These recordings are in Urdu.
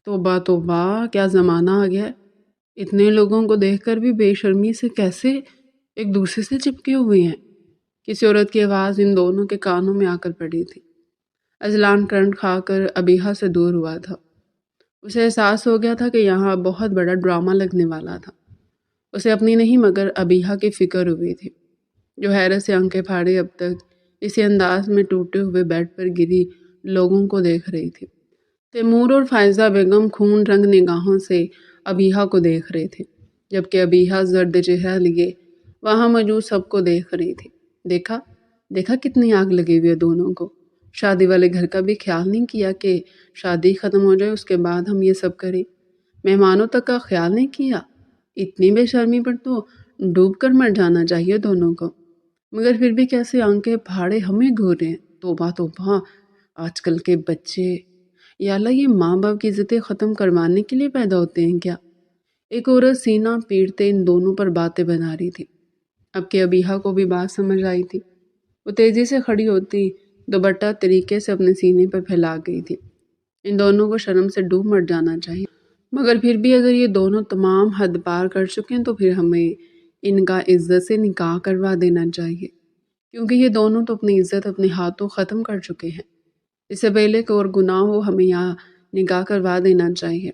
توبہ توبہ، کیا زمانہ آ گیا ہے۔ اتنے لوگوں کو دیکھ کر بھی بے شرمی سے کیسے ایک دوسرے سے چپکے ہوئے ہیں۔ کسی عورت کی آواز ان دونوں کے کانوں میں آ کر پڑی تھی۔ اذلان کرنٹ کھا کر ابیحہ سے دور ہوا تھا۔ اسے احساس ہو گیا تھا کہ یہاں بہت بڑا ڈرامہ لگنے والا تھا۔ اسے اپنی نہیں مگر ابیحہ کی فکر ہوئی تھی، جو حیرت سے آنکھیں پھاڑے اب تک اسی انداز میں ٹوٹے ہوئے بیڈ پر گری لوگوں کو دیکھ رہی تھی۔ تیمور اور فائزہ بیگم خون رنگ نگاہوں سے ابیحہ کو دیکھ رہے تھے، جبکہ ابیحہ زرد چہرہ لیے وہاں موجود سب کو دیکھ رہی تھی۔ دیکھا کتنی آگ لگی ہوئی ہے دونوں کو۔ شادی والے گھر کا بھی خیال نہیں کیا کہ شادی ختم ہو جائے، اس کے بعد ہم یہ سب کریں۔ مہمانوں تک کا خیال نہیں کیا۔ اتنی بے شرمی پر تو ڈوب کر مر جانا چاہیے دونوں کو، مگر پھر بھی کیسے آنکھیں پھاڑے ہمیں گھور رہے ہیں۔ توبہ توبہ، آج کل کے بچے، یا اللہ یہ ماں باپ کی عزتیں ختم کروانے کے لیے پیدا ہوتے ہیں کیا؟ ایک عورت سینہ پیٹتے ان دونوں پر باتیں بنا رہی تھی۔ اب کہ ابیحہ کو بھی بات سمجھ آئی تھی، وہ تیزی سے کھڑی ہوتی دوپٹہ طریقے سے اپنے سینے پر پھیلا گئی تھی۔ ان دونوں کو شرم سے ڈوب مر جانا چاہیے، مگر پھر بھی اگر یہ دونوں تمام حد پار کر چکے ہیں تو پھر ہمیں ان کا عزت سے نکاح کروا دینا چاہیے، کیونکہ یہ دونوں تو اپنی عزت اپنے ہاتھوں ختم کر چکے ہیں۔ اس سے پہلے کہ اور گناہ ہو ہمیں یہاں نکاح کروا دینا چاہیے۔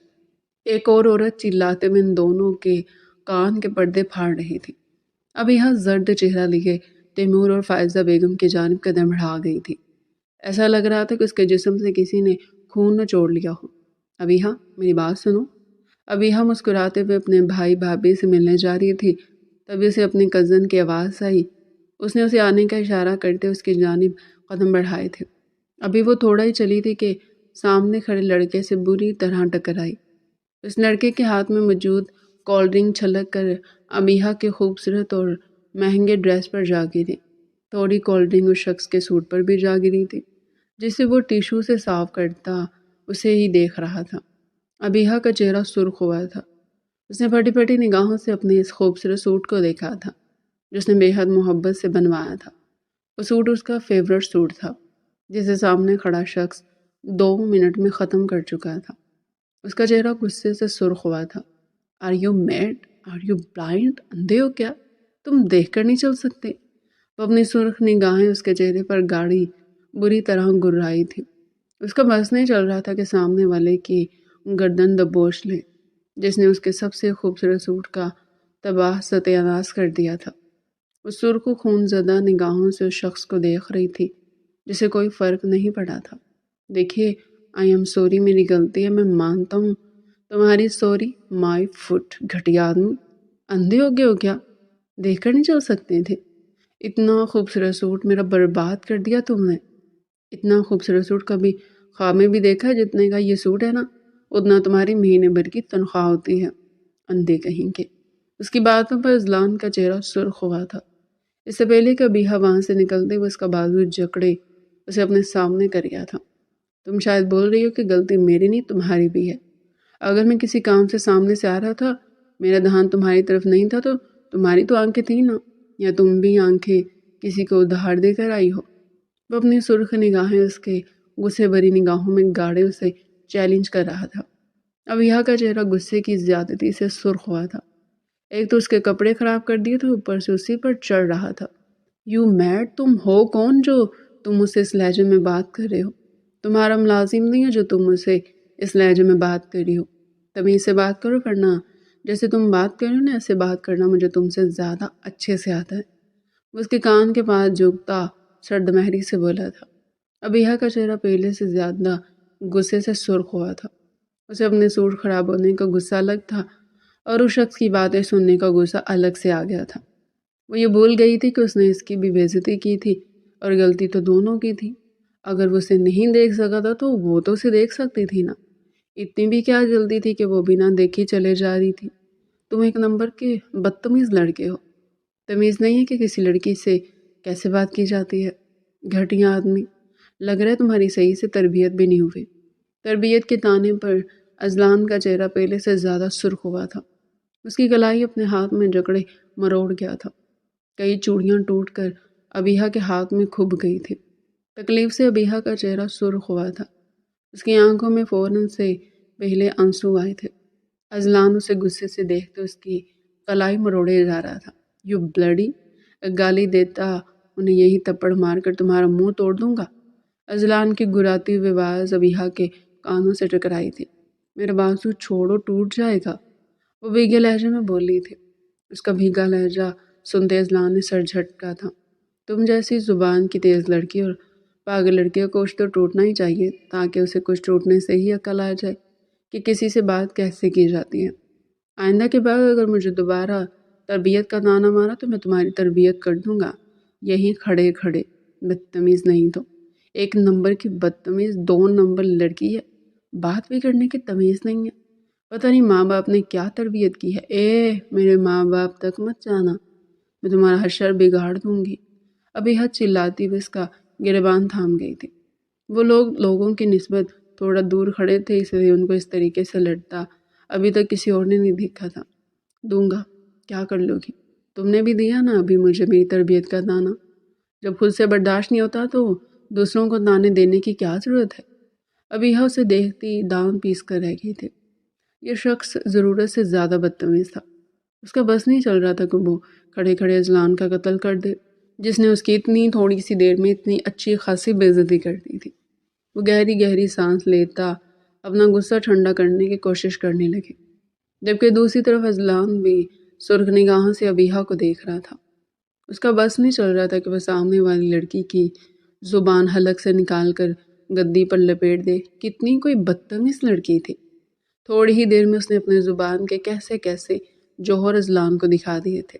ایک اور عورت چلاتے ہوئے ان دونوں کے کان کے پردے پھاڑ رہی تھی۔ ابیحہ زرد چہرہ لیے تیمور اور فائزہ بیگم کی جانب قدم بڑھا گئی تھی۔ ایسا لگ رہا تھا کہ اس کے جسم سے کسی نے خون نچوڑ لیا ہو۔ ابیحہ، میری بات سنو۔ ابیحہ مسکراتے ہوئے اپنے بھائی بھابھی سے ملنے جا رہی تھی، تبھی اسے اپنی کزن کی آواز آئی۔ اس نے اسے آنے کا اشارہ کرتے اس کی جانب قدم بڑھائے تھے۔ ابھی وہ تھوڑا ہی چلی تھی کہ سامنے کھڑے لڑکے سے بری طرح ٹکرائی۔ اس لڑکے کے ہاتھ میں موجود کولڈ ڈرنک چھلک کر ابیحہ کے خوبصورت اور مہنگے ڈریس پر جا گری۔ تھوڑی کولڈ ڈرنک اس شخص کے سوٹ پر بھی جا گری تھی، جسے وہ ٹیشو سے صاف کرتا اسے ہی دیکھ رہا تھا۔ ابیحہ کا چہرہ سرخ ہوا تھا۔ اس نے پھٹی پھٹی نگاہوں سے اپنے اس خوبصورت سوٹ کو دیکھا تھا، جس نے بے حد محبت سے بنوایا تھا۔ وہ سوٹ اس کا فیورٹ سوٹ تھا، جسے سامنے کھڑا شخص 2 منٹ میں ختم کر چکا تھا۔ اس کا چہرہ غصے سے سرخ ہوا تھا۔ Are you mad? Are you blind? اندھے ہو کیا؟ تم دیکھ کر نہیں چل سکتے؟ وہ اپنی سرخ نگاہیں اس کے چہرے پر گاڑی بری طرح گرائی تھی۔ اس کا بس نہیں چل رہا تھا کہ سامنے والے کی گردن دبوچ لے، جس نے اس کے سب سے خوبصورت سوٹ کا تباہ ستیاناش کر دیا تھا۔ وہ سرخ و خون زدہ نگاہوں سے اس شخص کو دیکھ رہی تھی، جسے کوئی فرق نہیں پڑا تھا۔ دیکھیے، آئی ایم سوری، میری غلطی ہے، میں مانتا ہوں۔ تمہاری سوری؟ مائی فٹ، گھٹیا آدمی، اندھے ہو گئے ہو کیا؟ دیکھ کر نہیں چل سکتے تھے؟ اتنا خوبصورت سوٹ میرا برباد کر دیا تم نے۔ اتنا خوبصورت سوٹ کبھی خواب میں بھی دیکھا ہے؟ جتنے کا یہ سوٹ ہے نا، اتنا تمہاری مہینے بھر کی تنخواہ ہوتی ہے، اندھے کہیں کے۔ اس کی باتوں پر اذلان کا چہرہ سرخ ہوا تھا۔ اس سے پہلے کہ ابیحہ وہاں سے نکلتے وہ اس کا بازو جکڑے اسے اپنے سامنے کر گیا تھا۔ تم شاید بول رہی ہو کہ غلطی میری نہیں تمہاری بھی ہے۔ اگر میں کسی کام سے سامنے سے آ رہا تھا، میرا دھیان تمہاری طرف نہیں تھا، تو تمہاری تو آنکھیں تھیں نا، یا تم بھی آنکھیں کسی کو ادھار دے کر آئی ہو؟ وہ اپنی سرخ نگاہیں اس کے غصے بھری نگاہوں میں گاڑے اسے چیلنج کر رہا تھا۔ ابیحہ کا چہرہ غصے کی زیادتی سے سرخ ہوا تھا۔ ایک تو اس کے کپڑے خراب کر دیے تھے، اوپر سے اسی پر چڑھ رہا تھا۔ You made? تم ہو کون جو تم اسے اس لہجے میں بات کر رہے ہو؟ تمہارا ملازم نہیں ہے جو تم اسے اس لہجے میں بات کر رہی ہو؟ تمیز سے بات کرو، ورنہ جیسے تم بات کر رہے ہو نا، ایسے بات کرنا مجھے تم سے زیادہ اچھے سے آتا ہے۔ وہ اس کے کان کے پاس جھکتا سرد مہری سے بولا تھا۔ ابیحہ کا چہرہ پہلے سے زیادہ غصے سے سرخ ہوا تھا۔ اسے اپنے سوٹ خراب ہونے کا غصہ الگ تھا، اور اس شخص کی باتیں سننے کا غصہ الگ سے آ گیا تھا۔ وہ یہ بھول گئی تھی کہ اس نے اس کی بھی بے عزتی کی تھی، اور غلطی تو دونوں کی تھی۔ اگر وہ اسے نہیں دیکھ سکا تھا تو وہ تو اسے دیکھ سکتی تھی نا۔ اتنی بھی کیا جلدی تھی کہ وہ بنا دیکھی چلے جا رہی تھی؟ تم ایک نمبر کے بدتمیز لڑکے ہو۔ تمیز نہیں ہے کہ کسی لڑکی سے کیسے بات کی جاتی ہے؟ گھٹیا آدمی، لگ رہا ہے تمہاری صحیح سے تربیت بھی نہیں ہوئی۔ تربیت کے طعنے پر اذلان کا چہرہ پہلے سے زیادہ سرخ ہوا تھا۔ اس کی کلائی اپنے ہاتھ میں جکڑے مروڑ گیا تھا۔ کئی چوڑیاں ٹوٹ کر ابیحہ کے ہاتھ میں کھب گئی تھی۔ تکلیف سے ابیحہ کا چہرہ سرخ ہوا تھا۔ اس کی آنکھوں میں فوراً سے پہلے آنسو آئے تھے۔ اذلان اسے غصے سے دیکھتے اس کی کلائی مروڑے جا رہا تھا۔ یو بلڈی، گالی دیتا انہیں یہی تپڑ مار کر تمہارا منہ توڑ دوں گا۔ اذلان کی گراتی ہوئی آواز ابیحہ کے کانوں سے ٹکرائی تھی۔ میرا بازو چھوڑو، ٹوٹ جائے گا، وہ بھیگے لہجے میں بولی تھی۔ اس کا بھیگا لہجہ سنتے اذلان نے سر جھٹکا تھا۔ تم جیسی زبان کی تیز لڑکی اور پاگل لڑکی کا کچھ تو ٹوٹنا ہی چاہیے تاکہ اسے کچھ ٹوٹنے سے ہی عقل آ جائے کہ کسی سے بات کیسے کی جاتی ہے۔ آئندہ کے بعد اگر مجھے دوبارہ تربیت کا تانا مارا تو میں تمہاری تربیت کر دوں گا، یہیں کھڑے کھڑے۔ بدتمیز نہیں تو ایک نمبر کی بدتمیز، 2 نمبر لڑکی ہے، بات بھی کرنے کی تمیز نہیں ہے۔ پتہ نہیں ماں باپ نے کیا تربیت کی ہے۔ میرے ماں باپ تک مت جانا، میں تمہارا حشر بگاڑ دوں گی۔ ابیحہ چلاتی ہوئے اس کا گریبان تھام گئی تھی۔ وہ لوگوں کی نسبت تھوڑا دور کھڑے تھے، اس لیے ان کو اس طریقے سے لڑتا ابھی تک کسی اور نے نہیں دیکھا تھا۔ دوں گا، کیا کر لو گی؟ تم نے بھی دیا نا ابھی مجھے میری تربیت کا تانا۔ جب خود سے برداشت نہیں ہوتا تو دوسروں کو تانے دینے کی کیا ضرورت ہے؟ ابیحہ اسے دیکھتی دانت پیس کر رہ گئی تھی۔ یہ شخص ضرورت سے زیادہ بدتمیز تھا۔ اس کا بس نہیں چل رہا تھا کہ وہ کھڑے کھڑے اذلان کا قتل کر دے، جس نے اس کی اتنی تھوڑی سی دیر میں اتنی اچھی خاصی بے عزتی کر دی تھی۔ وہ گہری گہری سانس لیتا اپنا غصہ ٹھنڈا کرنے کی کوشش کرنے لگے، جبکہ دوسری طرف اذلان بھی سرخ نگاہوں سے ابیحہ کو دیکھ رہا تھا۔ اس کا بس نہیں چل رہا تھا کہ وہ سامنے والی لڑکی کی زبان حلق سے نکال کر گدی پر لپیٹ دے۔ کتنی کوئی بدتمیز لڑکی تھی۔ تھوڑی ہی دیر میں اس نے اپنے زبان کے کیسے کیسے جوہر اذلان کو دکھا دیے تھے۔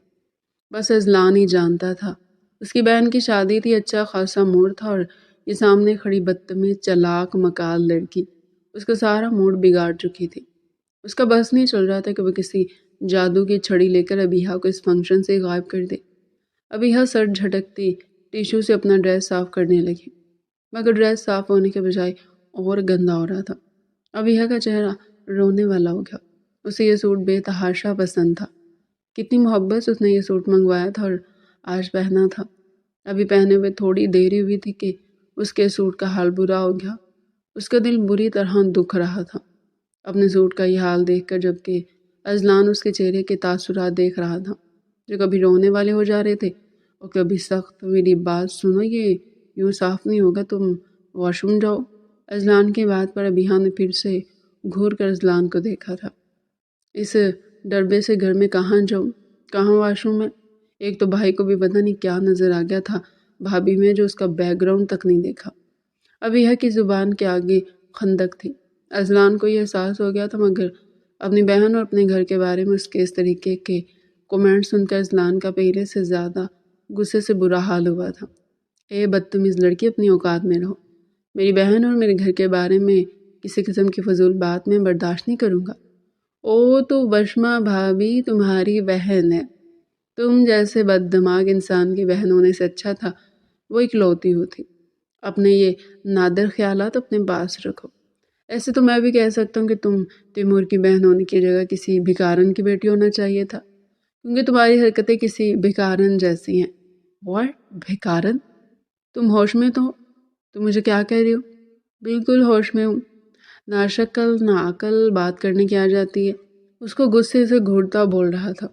بس اذلان ہی جانتا تھا، اس کی بہن کی شادی تھی، اچھا خاصا موڈ تھا، اور یہ سامنے کھڑی بدتمیز چلاک مکار لڑکی اس کا سارا موڈ بگاڑ چکی تھی۔ اس کا بس نہیں چل رہا تھا کہ وہ کسی جادو کی چھڑی لے کر ابیحہ کو اس فنکشن سے غائب کر دے۔ ابیحہ سر جھٹکتی ٹیشو سے اپنا ڈریس صاف کرنے لگی، مگر ڈریس صاف ہونے کے بجائے اور گندا ہو رہا تھا۔ ابیحہ کا چہرہ رونے والا ہو گیا۔ اسے یہ سوٹ بے تحاشا پسند تھا۔ کتنی محبت سے اس نے یہ سوٹ منگوایا تھا اور آج پہنا تھا۔ ابھی پہنے ہوئے تھوڑی دیر ہی ہوئی تھی کہ اس کے سوٹ کا حال برا ہو گیا۔ اس کا دل بری طرح دکھ رہا تھا اپنے سوٹ کا یہ حال دیکھ کر، جبکہ اذلان اس کے چہرے کے تاثرات دیکھ رہا تھا جو کبھی رونے والے ہو جا رہے تھے اور کبھی سخت۔ میری بات سنو، یہ یوں صاف نہیں ہوگا، تم واش روم جاؤ۔ اذلان کی بات پر ابیحہ نے پھر سے گھور کر اذلان کو دیکھا تھا۔ اس ڈربے سے گھر میں کہاں جاؤں، کہاں واش روم ہے؟ ایک تو بھائی کو بھی پتہ نہیں کیا نظر آ گیا تھا بھابھی میں، جو اس کا بیک گراؤنڈ تک نہیں دیکھا۔ ابیحہ کی زبان کے آگے خندق تھی۔ اذلان کو یہ احساس ہو گیا تھا، مگر اپنی بہن اور اپنے گھر کے بارے میں اس کے اس طریقے کے کومنٹ سن کر اذلان کا پہلے سے زیادہ غصے سے برا حال ہوا تھا۔ بدتمیز لڑکی، اپنی اوقات میں رہو۔ میری بہن اور میرے گھر کے بارے میں کسی قسم کی فضول بات میں برداشت نہیں کروں گا۔ تو بشما بھابھی تمہاری بہن ہے۔ تم جیسے بد دماغ انسان کی بہن ہونے سے اچھا تھا وہ اکلوتی ہوتی۔ اپنے یہ نادر خیالات اپنے پاس رکھو۔ ایسے تو میں بھی کہہ سکتا ہوں کہ تم تیمور کی بہن ہونے کی جگہ کسی بھکارن کی بیٹی ہونا چاہیے تھا، کیونکہ تمہاری حرکتیں کسی بھکارن جیسی ہیں۔ واٹ؟ بھکارن؟ تم ہوش میں تو ہو؟ تم مجھے کیا کہہ رہی ہو؟ بالکل ہوش میں ہوں۔ نہ شکل نہ عقل، بات کرنے کی آ جاتی ہے۔ اس کو غصے سے گھورتا بول رہا تھا،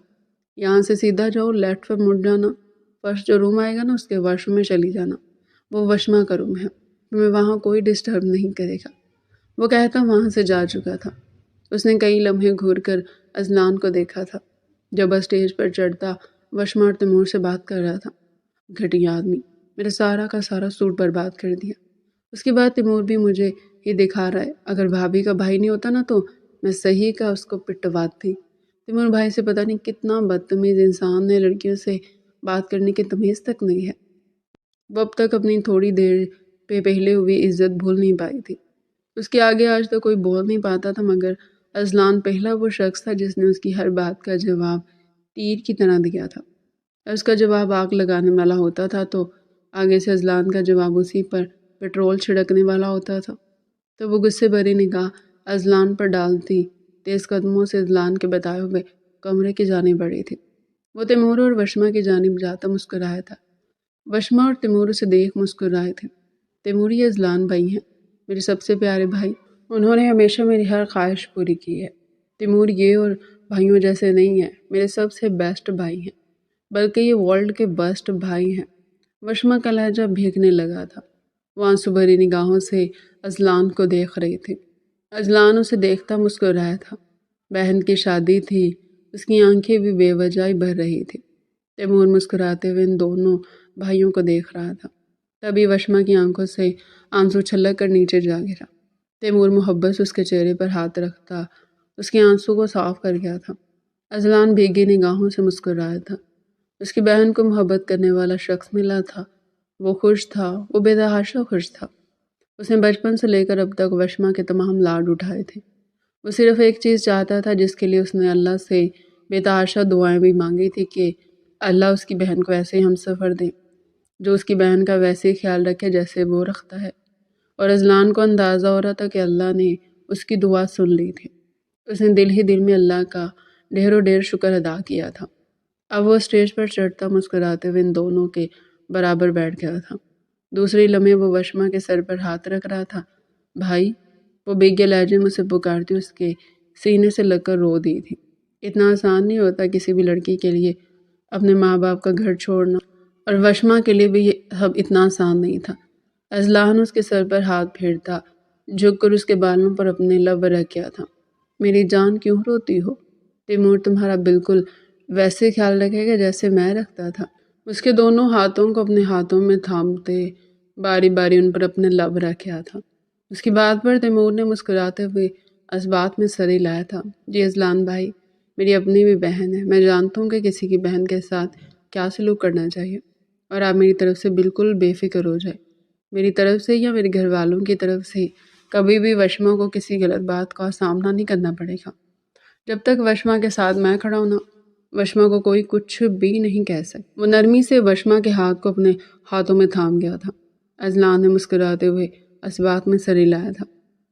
یہاں سے سیدھا جاؤ، لیفٹ پہ مڑ جانا، فرسٹ جو روم آئے گا نا اس کے واش روم میں چلی جانا، وہ وشما کا روم ہے، تمہیں وہاں کوئی ڈسٹرب نہیں کرے گا۔ وہ کہتا وہاں سے جا چکا تھا۔ اس نے کئی لمحے گھور کر اذلان کو دیکھا تھا جب اسٹیج پر چڑھتا وشما اور تیمور سے بات کر رہا تھا۔ گھٹیا آدمی، میرا سارا کا سارا سوٹ برباد کر دیا۔ اس کے بعد تیمور بھی مجھے ہی دکھا رہا ہے، اگر بھابھی کا بھائی نہیں ہوتا نا تو میں صحیح کا اس کو پٹواتی۔ تیمور بھائی سے پتہ نہیں کتنا بدتمیز انسان ہے، لڑکیوں سے بات کرنے کی تمیز تک نہیں ہے۔ وہ اب تک اپنی تھوڑی دیر پہ پہلے ہوئی عزت بھول نہیں پائی تھی۔ اس کے آگے آج تک کوئی بول نہیں پاتا تھا، مگر اذلان پہلا وہ شخص تھا جس نے اس کی ہر بات کا جواب تیر کی طرح دیا تھا۔ اس کا جواب آگ لگانے والا ہوتا تھا تو آگے سے اذلان کا جواب اسی پر پیٹرول چھڑکنے والا ہوتا تھا۔ تو وہ غصے بھری نگاہ اذلان پر ڈالتی تیز قدموں سے اذلان کے بتائے ہوئے کمرے کی جانب بڑھی تھی۔ وہ تیمور اور وشما کی جانب جاتا مسکرایا تھا۔ وشما اور تیمور اسے دیکھ مسکرائے تھے۔ تیمور، یہ اذلان بھائی ہیں، میرے سب سے پیارے بھائی، انہوں نے ہمیشہ میری ہر خواہش پوری کی ہے۔ تیمور یہ اور بھائیوں جیسے نہیں ہیں، میرے سب سے بیسٹ بھائی ہیں، بلکہ یہ ورلڈ کے بیسٹ بھائی ہیں۔ وشما کا لہجہ بھیگنے لگا تھا۔ وہ آنسو بھری نگاہوں سے اذلان کو دیکھ رہی تھی۔ اذلان اسے دیکھتا مسکرایا تھا۔ بہن کی شادی تھی، اس کی آنکھیں بھی بے وجہ ہی بھر رہی تھی۔ تیمور مسکراتے ہوئے ان دونوں بھائیوں کو دیکھ رہا تھا۔ تبھی وشما کی آنکھوں سے آنسو چھلک کر نیچے جا گرا۔ تیمور محبت سے اس کے چہرے پر ہاتھ رکھتا اس کے آنسو کو صاف کر گیا تھا۔ اذلان بھیگی نگاہوں سے مسکرایا تھا۔ اس کی بہن کو محبت کرنے والا شخص ملا تھا۔ وہ خوش تھا، وہ بے تحاشا خوش تھا۔ اس نے بچپن سے لے کر اب تک وشما کے تمام لاڈ اٹھائے تھے۔ وہ صرف ایک چیز چاہتا تھا جس کے لیے اس نے اللہ سے بے تحاشا دعائیں بھی مانگی تھی کہ اللہ اس کی بہن کو ایسے ہم سفر دے جو اس کی بہن کا ویسے ہی خیال رکھے جیسے وہ رکھتا ہے۔ اور اذلان کو اندازہ ہو رہا تھا کہ اللہ نے اس کی دعا سن لی تھی۔ اس نے دل ہی دل میں اللہ کا ڈھیر و ڈھیر شکر ادا کیا تھا۔ اب وہ اسٹیج پر چڑھتا مسکراتے ہوئے ان دونوں کے برابر بیٹھ گیا تھا۔ دوسری لمحے وہ وشما کے سر پر ہاتھ رکھ رہا تھا۔ بھائی، وہ بھیگے لہجے میں اسے پکارتی اس کے سینے سے لگ کر رو دی تھی۔ اتنا آسان نہیں ہوتا کسی بھی لڑکی کے لیے اپنے ماں باپ کا گھر چھوڑنا، اور وشما کے لیے بھی یہ سب اتنا آسان نہیں تھا۔ اذلان اس کے سر پر ہاتھ پھیرتا جھک کر اس کے بالوں پر اپنے لب رکھ گیا تھا۔ میری جان کیوں روتی ہو؟ تیمور تمہارا بالکل ویسے خیال رکھے گا جیسے میں رکھتا تھا۔ اس کے دونوں ہاتھوں کو اپنے ہاتھوں میں تھامتے باری باری ان پر اپنے لب رکھا تھا۔ اس کی بات پر تیمور نے مسکراتے ہوئے اس بات میں سر ہلایا تھا۔ جی اذلان بھائی، میری اپنی بھی بہن ہے۔ میں جانتا ہوں کہ کسی کی بہن کے ساتھ کیا سلوک کرنا چاہیے، اور آپ میری طرف سے بالکل بے فکر ہو جائے۔ میری طرف سے یا میرے گھر والوں کی طرف سے کبھی بھی وشما کو کسی غلط بات کا سامنا نہیں کرنا پڑے گا۔ جب تک وشما کے ساتھ میں کھڑا ہوں نا، وشما کو کوئی کچھ بھی نہیں کہہ سکتا۔ وہ نرمی سے وشما کے ہاتھ کو اپنے ہاتھوں میں تھام گیا تھا۔ اذلان نے مسکراتے ہوئے اس بات میں سر ہلایا تھا۔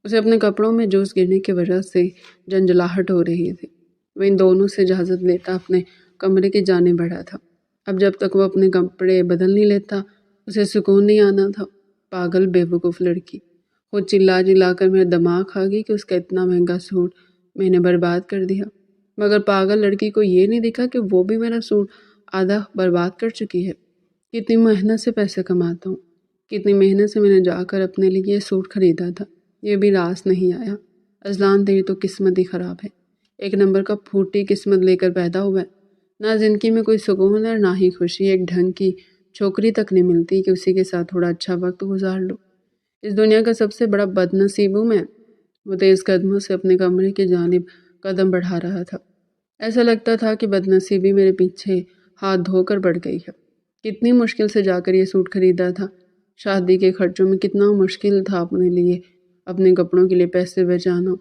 اسے اپنے کپڑوں میں جوس گرنے کی وجہ سے جھنجھلاہٹ ہو رہی تھی۔ وہ ان دونوں سے اجازت لیتا اپنے کمرے کی جانب بڑھا تھا۔ اب جب تک وہ اپنے کپڑے بدل نہیں لیتا اسے سکون نہیں آنا تھا۔ پاگل بے وقوف لڑکی، خود چلا چلا کر میرا دماغ کھا گئی کہ اس کا اتنا مہنگا سوٹ میں نے برباد کر دیا، مگر پاگل لڑکی کو یہ نہیں دکھا کہ وہ بھی میرا سوٹ آدھا برباد کر چکی ہے۔ کتنی محنت سے پیسے کماتا ہوں، کتنی محنت سے میں نے جا کر اپنے لیے یہ سوٹ خریدا تھا، یہ بھی راس نہیں آیا۔ اذلان تیری تو قسمت ہی خراب ہے، ایک نمبر کا پھوٹی قسمت لے کر پیدا ہوا ہے۔ نہ زندگی میں کوئی سکون ہے، نہ ہی خوشی۔ ایک ڈھنگ کی چھوکری تک نہیں ملتی کہ اسی کے ساتھ تھوڑا اچھا وقت گزار لو۔ اس دنیا کا سب سے بڑا بد نصیب ہوں میں۔ وہ تیز قدموں سے اپنے کمرے کی جانب قدم بڑھا رہا تھا۔ ایسا لگتا تھا کہ بد نصیبی میرے پیچھے ہاتھ دھو کر بڑھ گئی ہے۔ کتنی مشکل سے جا کر یہ سوٹ خریدا تھا۔ شادی کے خرچوں میں کتنا مشکل تھا اپنے لیے اپنے کپڑوں کے لیے پیسے بچانا۔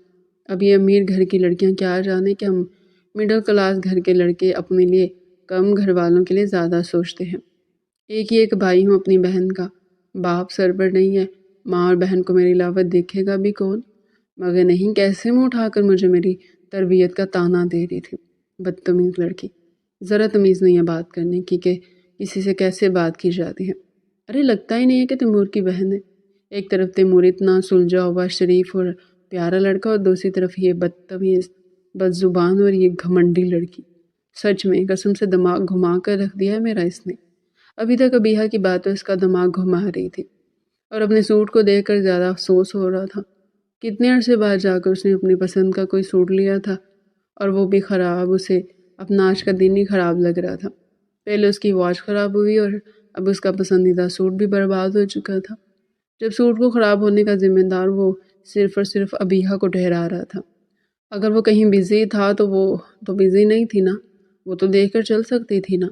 اب یہ امیر گھر کی لڑکیاں کیا جانے کہ ہم مڈل کلاس گھر کے لڑکے اپنے لیے کم گھر والوں کے لیے زیادہ سوچتے ہیں۔ ایک ہی ایک بھائی ہوں اپنی بہن کا، باپ سر پر نہیں ہے، ماں اور بہن کو میری علاوہ دیکھے گا بھی کون؟ مگر نہیں، کیسے منہ اٹھا کر مجھے میری تربیت کا تانا دے رہی تھی۔ بدتمیز لڑکی، ذرا تمیز نہیں ہے بات کرنے کی کہ کسی سے کیسے بات کی جاتی ہے۔ ارے لگتا ہی نہیں ہے کہ تیمور کی بہن ہے۔ ایک طرف تیمور اتنا سلجھا ہوا شریف اور پیارا لڑکا، اور دوسری طرف یہ بدتمیز، بد زبان اور یہ گھمنڈی لڑکی۔ سچ میں قسم سے دماغ گھما کر رکھ دیا ہے میرا اس نے۔ ابھی تک ابیہا کی باتوں اس کا دماغ گھما رہی تھی، اور اپنے سوٹ کو دیکھ کر زیادہ افسوس ہو رہا تھا۔ کتنے عرصے بعد جا کر اس نے اپنی پسند کا کوئی سوٹ لیا تھا، اور وہ بھی خراب۔ اسے اپنا آج کا دن ہی خراب لگ رہا تھا۔ پہلے اس کی واچ خراب ہوئی اور اب اس کا پسندیدہ سوٹ بھی برباد ہو چکا تھا۔ جب سوٹ کو خراب ہونے کا ذمہ دار وہ صرف اور صرف ابیہا کو ٹھہرا رہا تھا۔ اگر وہ کہیں بزی تھا تو وہ تو بزی نہیں تھی نا، وہ تو دیکھ کر چل سکتی تھی نا،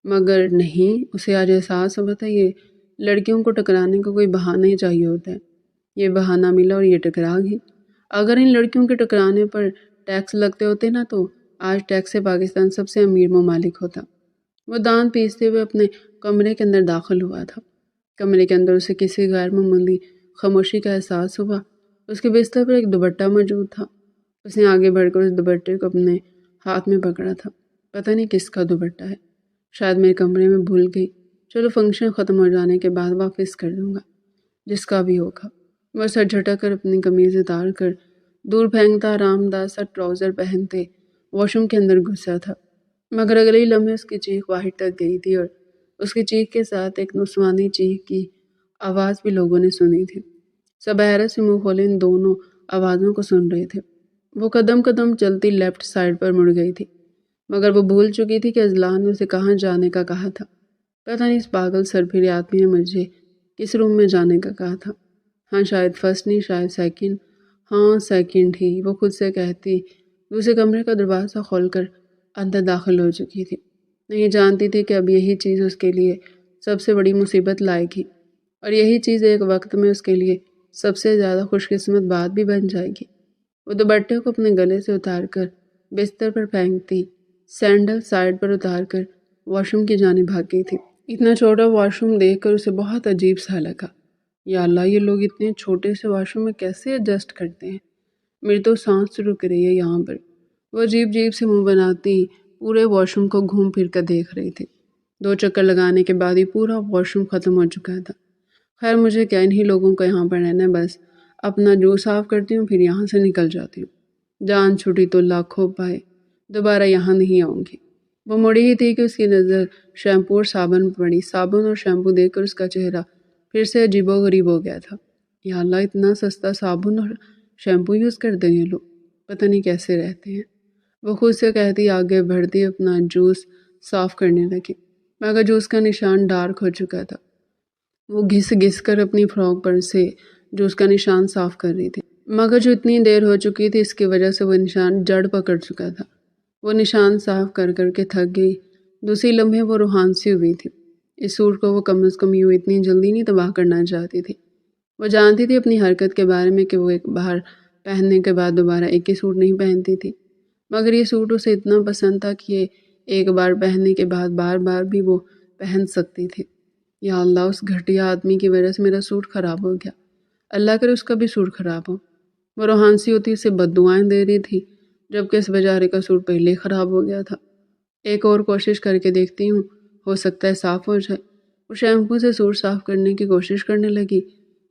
مگر نہیں۔ اسے آج احساس ہوا تھا یہ لڑکیوں کو ٹکرانے کا کوئی بہانہ ہی چاہیے ہوتا ہے۔ یہ بہانہ ملا اور یہ ٹکرا گئی۔ اگر ان لڑکیوں کے ٹکرانے پر ٹیکس لگتے ہوتے نا تو آج ٹیکس سے پاکستان سب سے امیر ممالک ہوتا۔ وہ دانت پیستے ہوئے اپنے کمرے کے اندر داخل ہوا تھا۔ کمرے کے اندر اسے کسی غیر معمولی خاموشی کا احساس ہوا۔ اس کے بستر پر ایک دوپٹہ موجود تھا۔ اس نے آگے بڑھ کر اس دوپٹے کو اپنے ہاتھ میں پکڑا تھا۔ پتہ نہیں کس کا دوپٹہ ہے، شاید میرے کمرے میں بھول گئی۔ چلو فنکشن ختم ہو جانے کے بعد واپس کر دوں گا، جس کا بھی ہوگا۔ وہ سر جھٹک کر اپنی قمیض اتار کر دور پھینکتا آرام دہ سا ٹراؤزر پہنتے واش روم کے اندر گھسا تھا، مگر اگلے ہی لمحے اس کی چیخ باہر تک گئی تھی اور اس کی چیخ کے ساتھ ایک نسوانی چیخ کی آواز بھی لوگوں نے سنی تھی۔ سب حیرت سے منہ کھولے ان دونوں آوازوں کو سن رہے تھے۔ وہ قدم قدم چلتی لیفٹ سائڈ پر مڑ گئی تھی، مگر وہ بھول چکی تھی کہ اذلان نے اسے کہاں جانے کا کہا تھا۔ پتہ نہیں اس پاگل سرپھری آدمی نے مجھے کس روم میں جانے کا کہا تھا۔ ہاں شاید فرسٹ نہیں، شاید سیکنڈ، ہاں سیکنڈ ہی، وہ خود سے کہتی دوسرے کمرے کا دروازہ کھول کر اندر داخل ہو چکی تھی۔ نہیں جانتی تھی کہ اب یہی چیز اس کے لیے سب سے بڑی مصیبت لائے گی، اور یہی چیز ایک وقت میں اس کے لیے سب سے زیادہ خوش قسمت بات بھی بن جائے گی۔ وہ دوپٹے کو اپنے گلے سے اتار کر بستر پر پھینکتی سینڈل سائڈ پر اتار کر واش روم کی جانب بھاگ گئی تھی۔ اتنا چھوٹا واش روم دیکھ کر اسے بہت عجیب سا لگا۔ یا اللہ، یہ لوگ اتنے چھوٹے سے واش روم میں کیسے ایڈجسٹ کرتے ہیں؟ میری تو سانس رک رہی ہے یہاں پر۔ وہ عجیب عجیب سے منہ بناتی پورے واش روم کو گھوم پھر کر دیکھ رہی تھی۔ 2 چکر لگانے کے بعد ہی پورا واش روم ختم ہو چکا تھا۔ خیر مجھے کیا، انہی لوگوں کو یہاں پر رہنا ہے، بس اپنا جو صاف کرتی ہوں پھر یہاں سے نکل جاتی ہوں۔ جان چھوٹی تو لاکھوں پائے، دوبارہ یہاں نہیں آؤں گی۔ وہ مڑی ہی تھی کہ اس کی نظر شیمپو اور صابن پر پڑی۔ صابن اور شیمپو دیکھ کر اس کا چہرہ پھر سے عجیب و غریب ہو گیا تھا۔ یا اللہ، اتنا سستا صابن اور شیمپو یوز کرتے ہیں یہ لوگ، پتہ نہیں کیسے رہتے ہیں۔ وہ خود سے کہتی آگے بڑھتی اپنا جوس صاف کرنے لگی، مگر جوس کا نشان ڈارک ہو چکا تھا۔ وہ گھس گھس کر اپنی فراک پر سے جوس کا نشان صاف کر رہی تھی، مگر جو اتنی دیر ہو چکی تھی اس کی وجہ سے وہ نشان جڑ پکڑ چکا تھا۔ وہ نشان صاف کر کر کے تھک گئی۔ دوسری لمحے وہ روحان سی ہوئی تھی۔ اس سوٹ کو وہ کم از کم یوں اتنی جلدی نہیں تباہ کرنا چاہتی تھی۔ وہ جانتی تھی اپنی حرکت کے بارے میں کہ وہ ایک بار پہننے کے بعد دوبارہ ایک ہی سوٹ نہیں پہنتی تھی، مگر یہ سوٹ اسے اتنا پسند تھا کہ یہ ایک بار پہننے کے بعد بار بار بھی وہ پہن سکتی تھی۔ یا اللہ، اس گھٹیا آدمی کی وجہ سے میرا سوٹ خراب ہو گیا، اللہ کرے اس کا بھی سوٹ خراب ہو۔ وہ روحان سی ہوتی اسے بد دعائیں دے رہی تھی، جبکہ اس بیچارے کا سوٹ پہلے ہی خراب ہو گیا تھا۔ ایک اور کوشش کر کے دیکھتی ہوں، ہو سکتا ہے صاف ہو جائے۔ وہ شیمپو سے سوٹ صاف کرنے کی کوشش کرنے لگی۔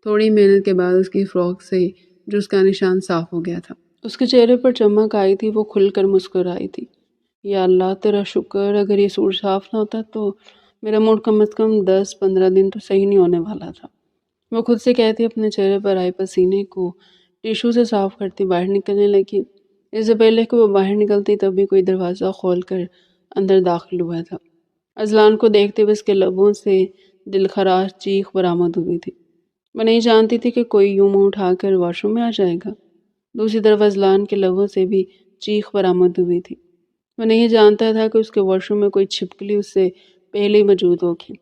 تھوڑی محنت کے بعد اس کی فراک سے جو اس کا نشان صاف ہو گیا تھا۔ اس کے چہرے پر چمک آئی تھی، وہ کھل کر مسکرائی تھی۔ یا اللہ تیرا شکر، اگر یہ سوٹ صاف نہ ہوتا تو میرا موڈ کم از کم 10-15 دن تو صحیح نہیں ہونے والا تھا۔ وہ خود سے کہتی اپنے چہرے پر آئے پسینے کو ٹیشو سے صاف کرتی باہر نکلنے لگی۔ اس سے پہلے کہ وہ باہر نکلتی تب بھی کوئی دروازہ کھول کر اندر داخل ہوا تھا۔ اذلان کو دیکھتے ہوئے اس کے لبوں سے دلخراش چیخ برآمد ہوئی تھی۔ وہ نہیں جانتی تھی کہ کوئی یوں منہ اٹھا کر واش روم میں آ جائے گا۔ دوسری طرف اذلان کے لبوں سے بھی چیخ برآمد ہوئی تھی۔ وہ نہیں جانتا تھا کہ اس کے واش روم میں کوئی چھپکلی اس سے پہلے ہی موجود ہوگی۔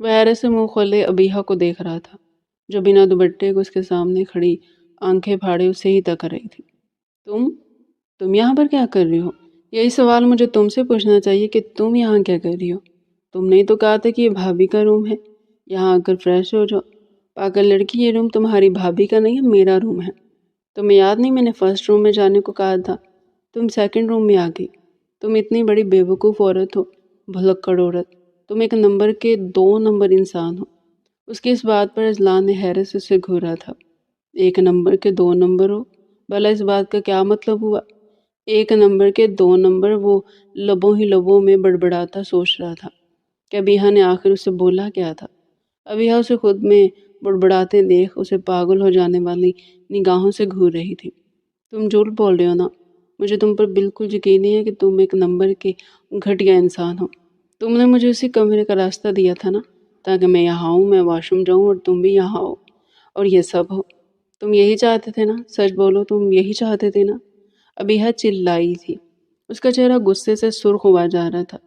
وہ حیرت سے منہ کھولے ابیحہ کو دیکھ رہا تھا، جو بنا دوپٹے کو اس کے سامنے کھڑی آنکھیں پھاڑے اسے ہی تک رہی تھی۔ تم یہاں پر کیا کر رہی ہو؟ یہی سوال مجھے تم سے پوچھنا چاہیے کہ تم یہاں کیا کر رہی ہو؟ تم نے تو کہا تھا کہ یہ بھابھی کا روم ہے، یہاں آ کر فریش ہو جاؤ۔ پاگل لڑکی، یہ روم تمہاری بھابھی کا نہیں ہے، میرا روم ہے۔ تمہیں یاد نہیں میں نے فرسٹ روم میں جانے کو کہا تھا؟ تم سیکنڈ روم میں آ گئی۔ تم اتنی بڑی بے وقوف عورت ہو، بھلکڑ عورت، تم ایک نمبر کے 2 نمبر انسان ہو۔ اس کی اس بات پر اذلان نے حیرت سے اسے گھورا تھا۔ 1 نمبر کے 2 نمبر ہو، بھلا اس بات کا کیا مطلب ہوا؟ 1 نمبر کے 2 نمبر، وہ لبوں ہی لبوں میں بڑبڑاتا سوچ رہا تھا کہ ابیحہ نے آخر اسے بولا کیا تھا۔ ابیحہ اسے خود میں بڑبڑاتے دیکھ اسے پاگل ہو جانے والی نگاہوں سے گھور رہی تھی۔ تم جھوٹ بول رہے ہو نا، مجھے تم پر بالکل یقین نہیں ہے کہ تم 1 نمبر کے گھٹیا انسان ہو۔ تم نے مجھے اسی کمرے کا راستہ دیا تھا نا، تاکہ میں یہاں آؤں، میں واش روم جاؤں اور تم بھی یہاں آؤ اور یہ سب ہو۔ تم یہی چاہتے تھے نا؟ سچ بولو، تم یہی چاہتے تھے نا؟ ابیحہ چلائی تھی۔ اس کا چہرہ غصے سے سرخ ہوا جا رہا تھا۔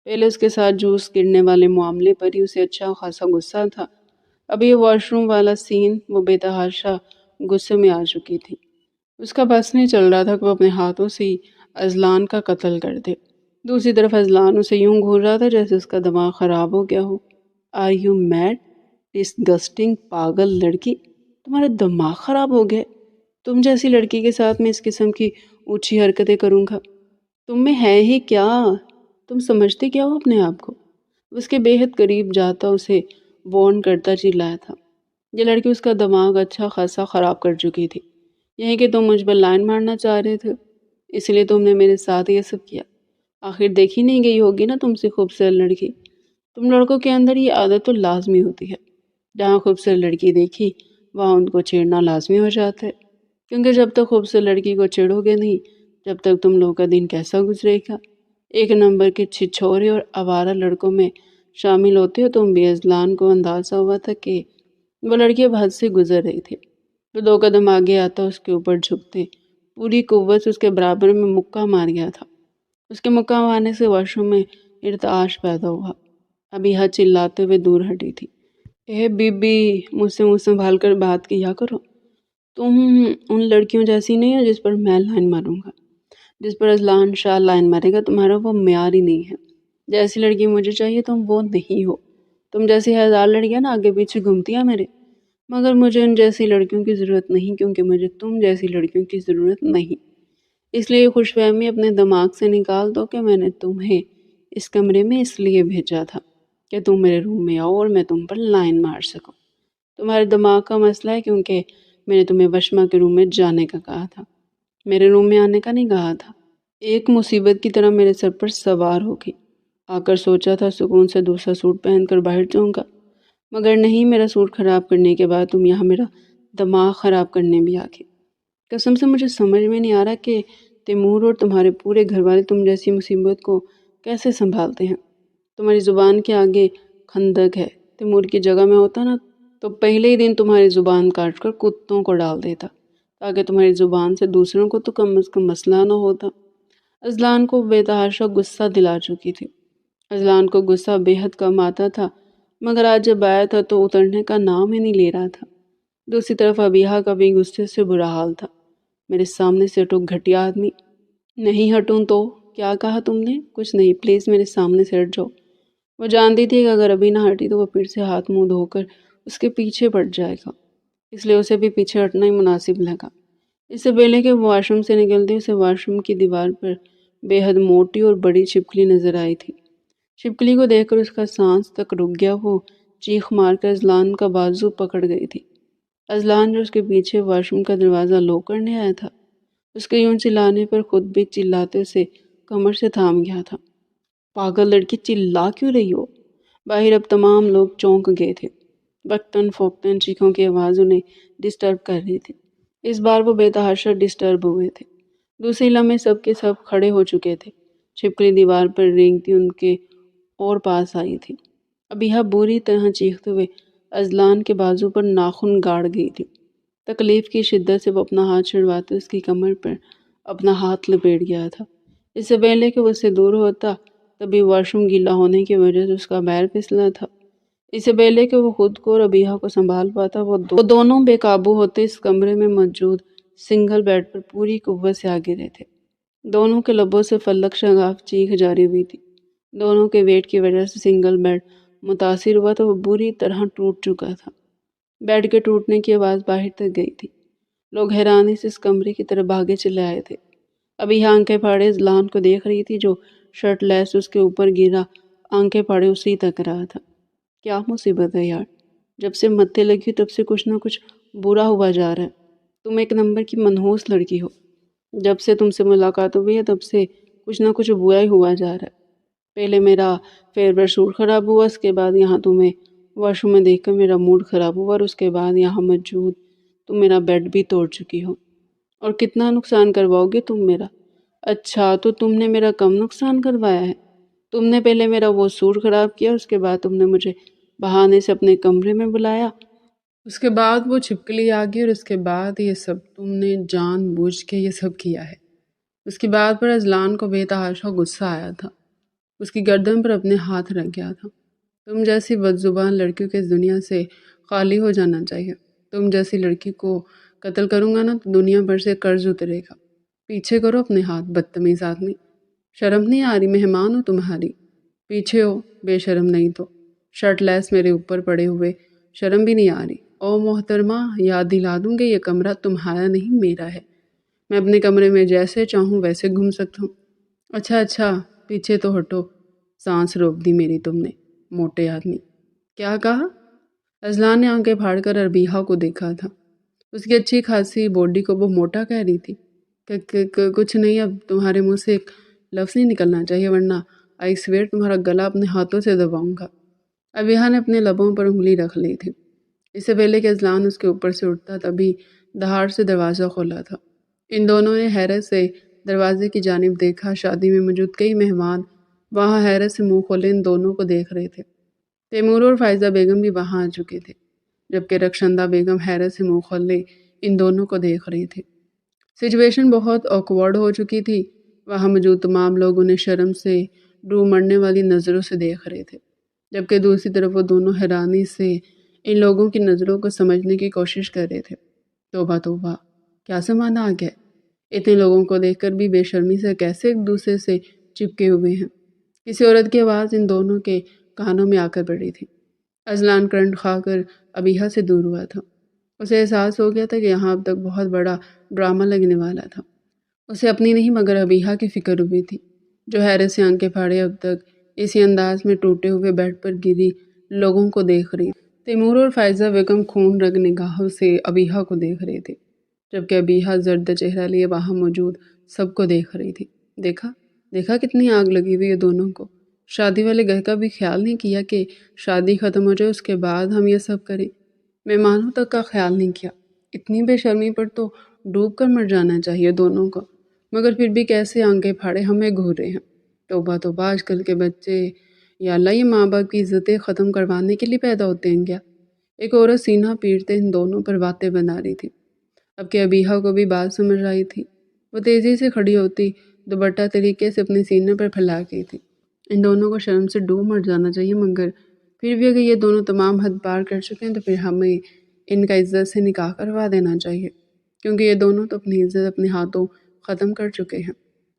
پہلے اس کے ساتھ جوس گرنے والے معاملے پر ہی اسے اچھا خاصا غصہ تھا، اب یہ واش روم والا سین وہ بے تحاشا غصے میں آ چکی تھی۔ اس کا بس نہیں چل رہا تھا کہ وہ اپنے ہاتھوں سے ہی اذلان کا قتل کر دے۔ دوسری طرف اذلان اسے یوں گھور رہا تھا جیسے اس کا دماغ خراب ہو گیا ہو۔ Are you mad? ڈسگسٹنگ پاگل لڑکی، تمہارا دماغ خراب ہو گیا؟ تم جیسی لڑکی کے ساتھ میں اس قسم کی اونچی حرکتیں کروں گا؟ تم میں ہے ہی کیا؟ تم سمجھتے کیا ہو اپنے آپ کو؟ اس کے بے حد قریب جاتا اسے وارن کرتا چلایا تھا۔ یہ لڑکی اس کا دماغ اچھا خاصا خراب کر چکی تھی، یہیں کہ تم مجھ پر لائن مارنا چاہ رہے تھے، اس لیے تم نے میرے ساتھ یہ سب کیا۔ آخر دیکھی نہیں گئی ہوگی نا تم سے خوبصورت لڑکی؟ تم لڑکوں کے اندر یہ عادت تو لازمی ہوتی ہے، جہاں خوبصورت لڑکی دیکھی وہاں ان کو چھیڑنا لازمی ہو جاتا ہے، کیونکہ جب تک خوبصورت لڑکی کو چھیڑو گے نہیں جب تک تم لوگوں کا دن کیسا گزرے گا؟ ایک نمبر کے چھچھورے اور آوارہ لڑکوں میں شامل ہوتے ہو تم بھی۔ اذلان کو اندازہ ہوا تھا کہ وہ لڑکی اب حد سے گزر رہی تھی۔ وہ 2 قدم آگے آتا اس کے اوپر جھکتے، پوری قوت سے اس کے برابر میں مکہ مار گیا تھا۔ اس کے مکہ مارنے سے واش روم میں ارتعاش پیدا ہوا۔ ابیحہ چلاتے ہوئے دور ہٹی تھی۔ اے بی بی، مجھ سے منہ سنبھال کر بات کیا کرو، تم ان لڑکیوں جیسی نہیں ہو جس پر میں لائن ماروں گا، جس پر اذلان شاہ لائن مارے گا۔ تمہارا وہ معیار ہی نہیں ہے۔ جیسی لڑکی مجھے چاہیے تم وہ نہیں ہو۔ تم جیسی 1000 لڑکیاں نا آگے پیچھے گھومتی ہیں میرے، مگر مجھے ان جیسی لڑکیوں کی ضرورت نہیں، کیونکہ مجھے تم جیسی لڑکیوں کی ضرورت نہیں۔ اس لیے یہ خوش فہمی اپنے دماغ سے نکال دو کہ میں نے تمہیں اس کمرے میں اس لیے بھیجا تھا کہ تم میرے روم میں آؤ اور میں تم پر لائن مار سکوں۔ تمہارے دماغ کا مسئلہ ہے، کیونکہ میں نے تمہیں وشما کے روم میں جانے کا کہا تھا، میرے روم میں آنے کا نہیں کہا تھا۔ ایک مصیبت کی طرح میرے سر پر سوار ہوگی۔ آ کر سوچا تھا سکون سے دوسرا سوٹ پہن کر باہر جاؤں گا، مگر نہیں، میرا سوٹ خراب کرنے کے بعد تم یہاں میرا دماغ خراب کرنے بھی آ گئے۔ قسم سے مجھے سمجھ میں نہیں آ رہا کہ تیمور اور تمہارے پورے گھر والے تم جیسی مصیبت کو کیسے سنبھالتے ہیں۔ تمہاری زبان کے آگے خندق ہے۔ تیمور کی جگہ میں ہوتا نا تو پہلے ہی دن تمہاری زبان کاٹ کر کتوں کو ڈال دیتا، تاکہ تمہاری زبان سے دوسروں کو تو کم از کم مسئلہ نہ ہوتا۔ اذلان کو بے تحاشا غصہ دلا چکی تھی۔ اذلان کو غصہ بے حد کم آتا تھا، مگر آج جب آیا تھا تو اترنے کا نام ہی نہیں لے رہا تھا۔ دوسری طرف ابیحہ کا بھی غصے سے برا حال تھا۔ میرے سامنے سے ہٹو گھٹیا آدمی۔ نہیں ہٹوں تو کیا کہا تم نے؟ کچھ نہیں، پلیز میرے سامنے سے ہٹ جاؤ۔ وہ جانتی تھی کہ اگر ابھی نہ ہٹی تو وہ پھر سے ہاتھ منہ دھو کر اس کے پیچھے پڑ جائے گا، اس لیے اسے بھی پیچھے ہٹنا ہی مناسب لگا۔ اس سے پہلے کہ وہ واش روم سے نکلتی اسے واش روم کی دیوار پر بے حد موٹی اور بڑی چھپکلی نظر آئی تھی۔ چھپکلی کو دیکھ کر اس کا سانس تک رک گیا۔ وہ چیخ مار کر اذلان کا بازو پکڑ گئی تھی۔ اذلان جو اس کے پیچھے واش روم کا دروازہ لوک کرنے آیا تھا، اس کے یوں چلانے پر خود بھی چلاتے اسے کمر سے تھام گیا تھا۔ پاگل لڑکی، چلا کیوں رہی ہو؟ باہر اب تمام لوگ چونک گئے تھے۔ بکتن فوکتن چیخوں کی آواز انہیں ڈسٹرب کر رہی تھی۔ اس بار وہ بے تحاشا ڈسٹرب ہوئے تھے۔ دوسری لمحے سب کے سب کھڑے ہو چکے تھے۔ چھپکلی دیوار پر رینگتی ان کے اور پاس آئی تھی۔ ابیحہ بری طرح چیختے ہوئے اذلان کے بازو پر ناخن گاڑ گئی تھی۔ تکلیف کی شدت سے وہ اپنا ہاتھ چھڑواتے اس کی کمر پر اپنا ہاتھ لپیٹ گیا تھا۔ اس سے پہلے کہ وہ اس سے دور ہوتا تبھی واش روم گیلا ہونے کی وجہ سے اس کا پیر پھسلا تھا۔ اس سے پہلے کہ وہ خود کو اور ابیحہ کو سنبھال پاتا وہ دونوں بے قابو ہوتے اس کمرے میں موجود سنگل بیڈ پر پوری قوت سے آ گرے تھے۔ دونوں کے لبوں سے فلک شگاف چیخ جاری ہوئی تھی۔ دونوں کے ویٹ کی وجہ سے سنگل بیڈ متاثر ہوا تو وہ بری طرح ٹوٹ چکا تھا۔ بیڈ کے ٹوٹنے کی آواز باہر تک گئی تھی۔ لوگ حیرانی سے اس کمرے کی طرف بھاگے چلے آئے تھے۔ ابھی آنکھیں پھاڑے اذلان کو دیکھ رہی تھی جو شرٹ لیس اس کے اوپر گرا آنکھیں پھاڑے اسی تک رہا تھا۔ کیا مصیبت ہے یار، جب سے متے لگی تب سے کچھ نہ کچھ برا ہوا جا رہا ہے۔ تم ایک نمبر کی منحوس لڑکی ہو۔ جب سے تم سے ملاقات ہوئی ہے تب سے کچھ نہ کچھ برا ہی ہوا جا رہا ہے۔ پہلے میرا فیوریٹ سوٹ خراب ہوا، اس کے بعد یہاں تمہیں واش روم میں دیکھ کر میرا موڈ خراب ہوا، اور اس کے بعد یہاں موجود تم میرا بیڈ بھی توڑ چکی ہو۔ اور کتنا نقصان کرواؤ گے تم میرا؟ اچھا تو تم نے میرا کم نقصان کروایا ہے؟ تم نے پہلے میرا وہ سوٹ خراب کیا، اس کے بعد تم نے مجھے بہانے سے اپنے کمرے میں بلایا، اس کے بعد وہ چھپکلی آ گئی، اور اس کے بعد یہ سب تم نے جان بوجھ کے یہ سب کیا ہے۔ اس کی بات پر اذلان کو بے تحاشا غصہ آیا تھا۔ اس کی گردن پر اپنے ہاتھ رکھ گیا تھا۔ تم جیسی بدزبان لڑکیوں کے اس دنیا سے خالی ہو جانا چاہیے۔ تم جیسی لڑکی کو قتل کروں گا نا تو دنیا بھر سے قرض اترے گا۔ پیچھے کرو اپنے ہاتھ، بدتمیز آدمی۔ شرم نہیں آ رہی؟ مہمان ہو تمہاری، پیچھے ہو، بے شرم نہیں تو۔ شرٹ لیس میرے اوپر پڑے ہوئے شرم بھی نہیں آ رہی؟ او محترمہ، یاد دلا دوں کہ یہ کمرہ تمہارا نہیں میرا ہے۔ میں اپنے کمرے میں جیسے چاہوں ویسے گھوم سکتا ہوں۔ اچھا پیچھے تو ہٹو۔ سانس روک دی میری تم نے، موٹے آدمی۔ کیا کہا؟ اذلان نے آنکھیں پھاڑ کر اربیہا کو دیکھا تھا۔ اس کی اچھی خاصی باڈی کو وہ موٹا کہہ رہی تھی کچھ نہیں، اب تمہارے منہ سے ایک لفظ نہیں نکلنا چاہیے ورنہ آئی سویئر تمہارا گلا اپنے ہاتھوں سے دباؤں گا۔ ابیہا نے اپنے لبوں پر انگلی رکھ لی تھی۔ اس سے پہلے کہ اذلان اس کے اوپر سے اٹھتا تبھی دہاڑ سے دروازہ کھولا تھا۔ ان دونوں نے حیرت سے دروازے کی جانب دیکھا۔ شادی میں موجود کئی مہمان وہاں حیرت سے منہ کھولے ان دونوں کو دیکھ رہے تھے۔ تیمور اور فائزہ بیگم بھی وہاں آ چکے تھے، جبکہ رخشندہ بیگم حیرت سے منہ کھولے ان دونوں کو دیکھ رہی تھی۔ سچویشن بہت آکورڈ ہو چکی تھی۔ وہاں موجود تمام لوگ انہیں شرم سے ڈوب مرنے والی نظروں سے دیکھ رہے تھے، جبکہ دوسری طرف وہ دونوں حیرانی سے ان لوگوں کی نظروں کو سمجھنے کی کوشش کر رہے تھے۔ توبہ توبہ، کیا زمانہ آ گیا، اتنے لوگوں کو دیکھ کر بھی بے شرمی سے کیسے ایک دوسرے سے چپکے ہوئے ہیں۔ کسی عورت کی آواز ان دونوں کے کانوں میں آ کر پڑی تھی۔ اذلان کرنٹ کھا کر ابیہا سے دور ہوا تھا۔ اسے احساس ہو گیا تھا کہ یہاں اب تک بہت بڑا ڈرامہ لگنے والا تھا۔ اسے اپنی نہیں مگر ابیہا کی فکر ہوئی تھی، جو حیرت سے آنکھیں پھاڑے اب تک اسی انداز میں ٹوٹے ہوئے بیڈ پر گری لوگوں کو دیکھ رہی تھی۔ تیمور اور فائزہ بیگم خون رگ نگاہوں سے ابیہا کو دیکھ رہے تھے، جبکہ ابیہا زرد چہرہ لیے وہاں موجود سب کو دیکھ رہی تھی۔ دیکھا کتنی آگ لگی ہوئی ہے دونوں کو۔ شادی والے گھر کا بھی خیال نہیں کیا کہ شادی ختم ہو جائے اس کے بعد ہم یہ سب کریں۔ مہمانوں تک کا خیال نہیں کیا۔ اتنی بے شرمی پر تو ڈوب کر مر جانا چاہیے دونوں کو، مگر پھر بھی کیسے آنکھیں پھاڑے ہمیں گھور رہے ہیں۔ توبہ توبہ، آج کل کے بچے، یا اللہ، یہ ماں باپ کی عزتیں ختم کروانے کے لیے پیدا ہوتے ہیں کیا؟ ایک عورت سینہ پیٹتے ان دونوں پر باتیں بنا رہی تھی۔ اب کہ ابیہا کو بھی بات سمجھ آئی تھی، وہ تیزی سے کھڑی ہوتی دوپٹہ طریقے سے اپنے سینے پر پھیلا گئی تھی۔ ان دونوں کو شرم سے ڈوب مر جانا چاہیے، مگر پھر بھی اگر یہ دونوں تمام حد پار کر چکے ہیں تو پھر ہمیں ان کا عزت سے نکاح کروا دینا چاہیے، کیونکہ یہ دونوں تو اپنی عزت اپنے ہاتھوں ختم کر چکے ہیں۔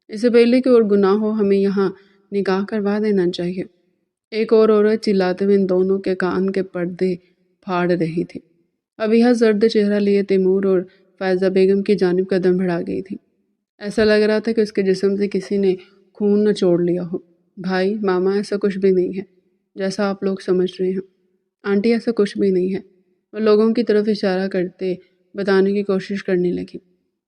اس سے پہلے کہ اور گناہ ہو ہمیں یہاں نکاح کروا دینا چاہیے۔ ایک اور عورت چلاتے ہوئے ان دونوں کے کان کے پردے پھاڑ رہی تھی۔ ابیہا زرد چہرہ لیے تیمور اور فائزہ بیگم کی جانب قدم بڑھا گئی تھی۔ ایسا لگ رہا تھا کہ اس کے جسم سے کسی نے خون نچوڑ لیا ہو۔ بھائی، ماما، ایسا کچھ بھی نہیں ہے جیسا آپ لوگ سمجھ رہے ہیں۔ آنٹی، ایسا کچھ بھی نہیں ہے۔ وہ لوگوں کی طرف اشارہ کرتے بتانے کی کوشش کرنے لگی۔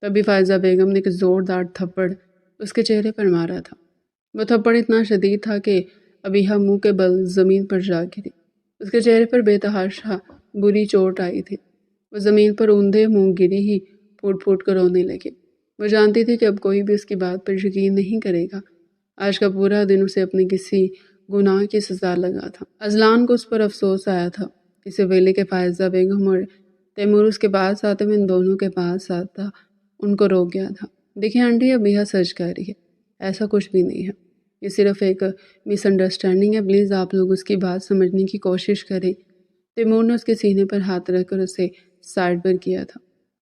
تبھی فائزہ بیگم نے ایک زوردار تھپڑ اس کے چہرے پر مارا تھا۔ وہ تھپڑ اتنا شدید تھا کہ ابیہا منہ کے بل زمین پر جا گری۔ اس کے چہرے پر بے تحاشا بری چوٹ آئی تھی۔ وہ زمین پر اوندھے منہ گری ہی پھوٹ پھوٹ کر رونے لگی۔ وہ جانتی تھی کہ اب کوئی بھی اس کی بات پر یقین نہیں کرے گا۔ آج کا پورا دن اسے اپنے کسی گناہ کی سزا لگا تھا۔ اذلان کو اس پر افسوس آیا تھا، اس سے پہلے کہ فائزہ بیگم اور تیمور اس کے پاس آتے ہوئے ان دونوں کے پاس آتا ان کو روک گیا تھا۔ دیکھیں آنٹی، ابیہا سچ کہہ رہی ہے، ایسا کچھ بھی نہیں ہے، یہ صرف ایک مس انڈرسٹینڈنگ ہے، پلیز آپ لوگ اس کی بات سمجھنے کی کوشش کریں۔ تیمور نے اس کے سینے پر ہاتھ رکھ کر اسے سائڈ پر کیا تھا۔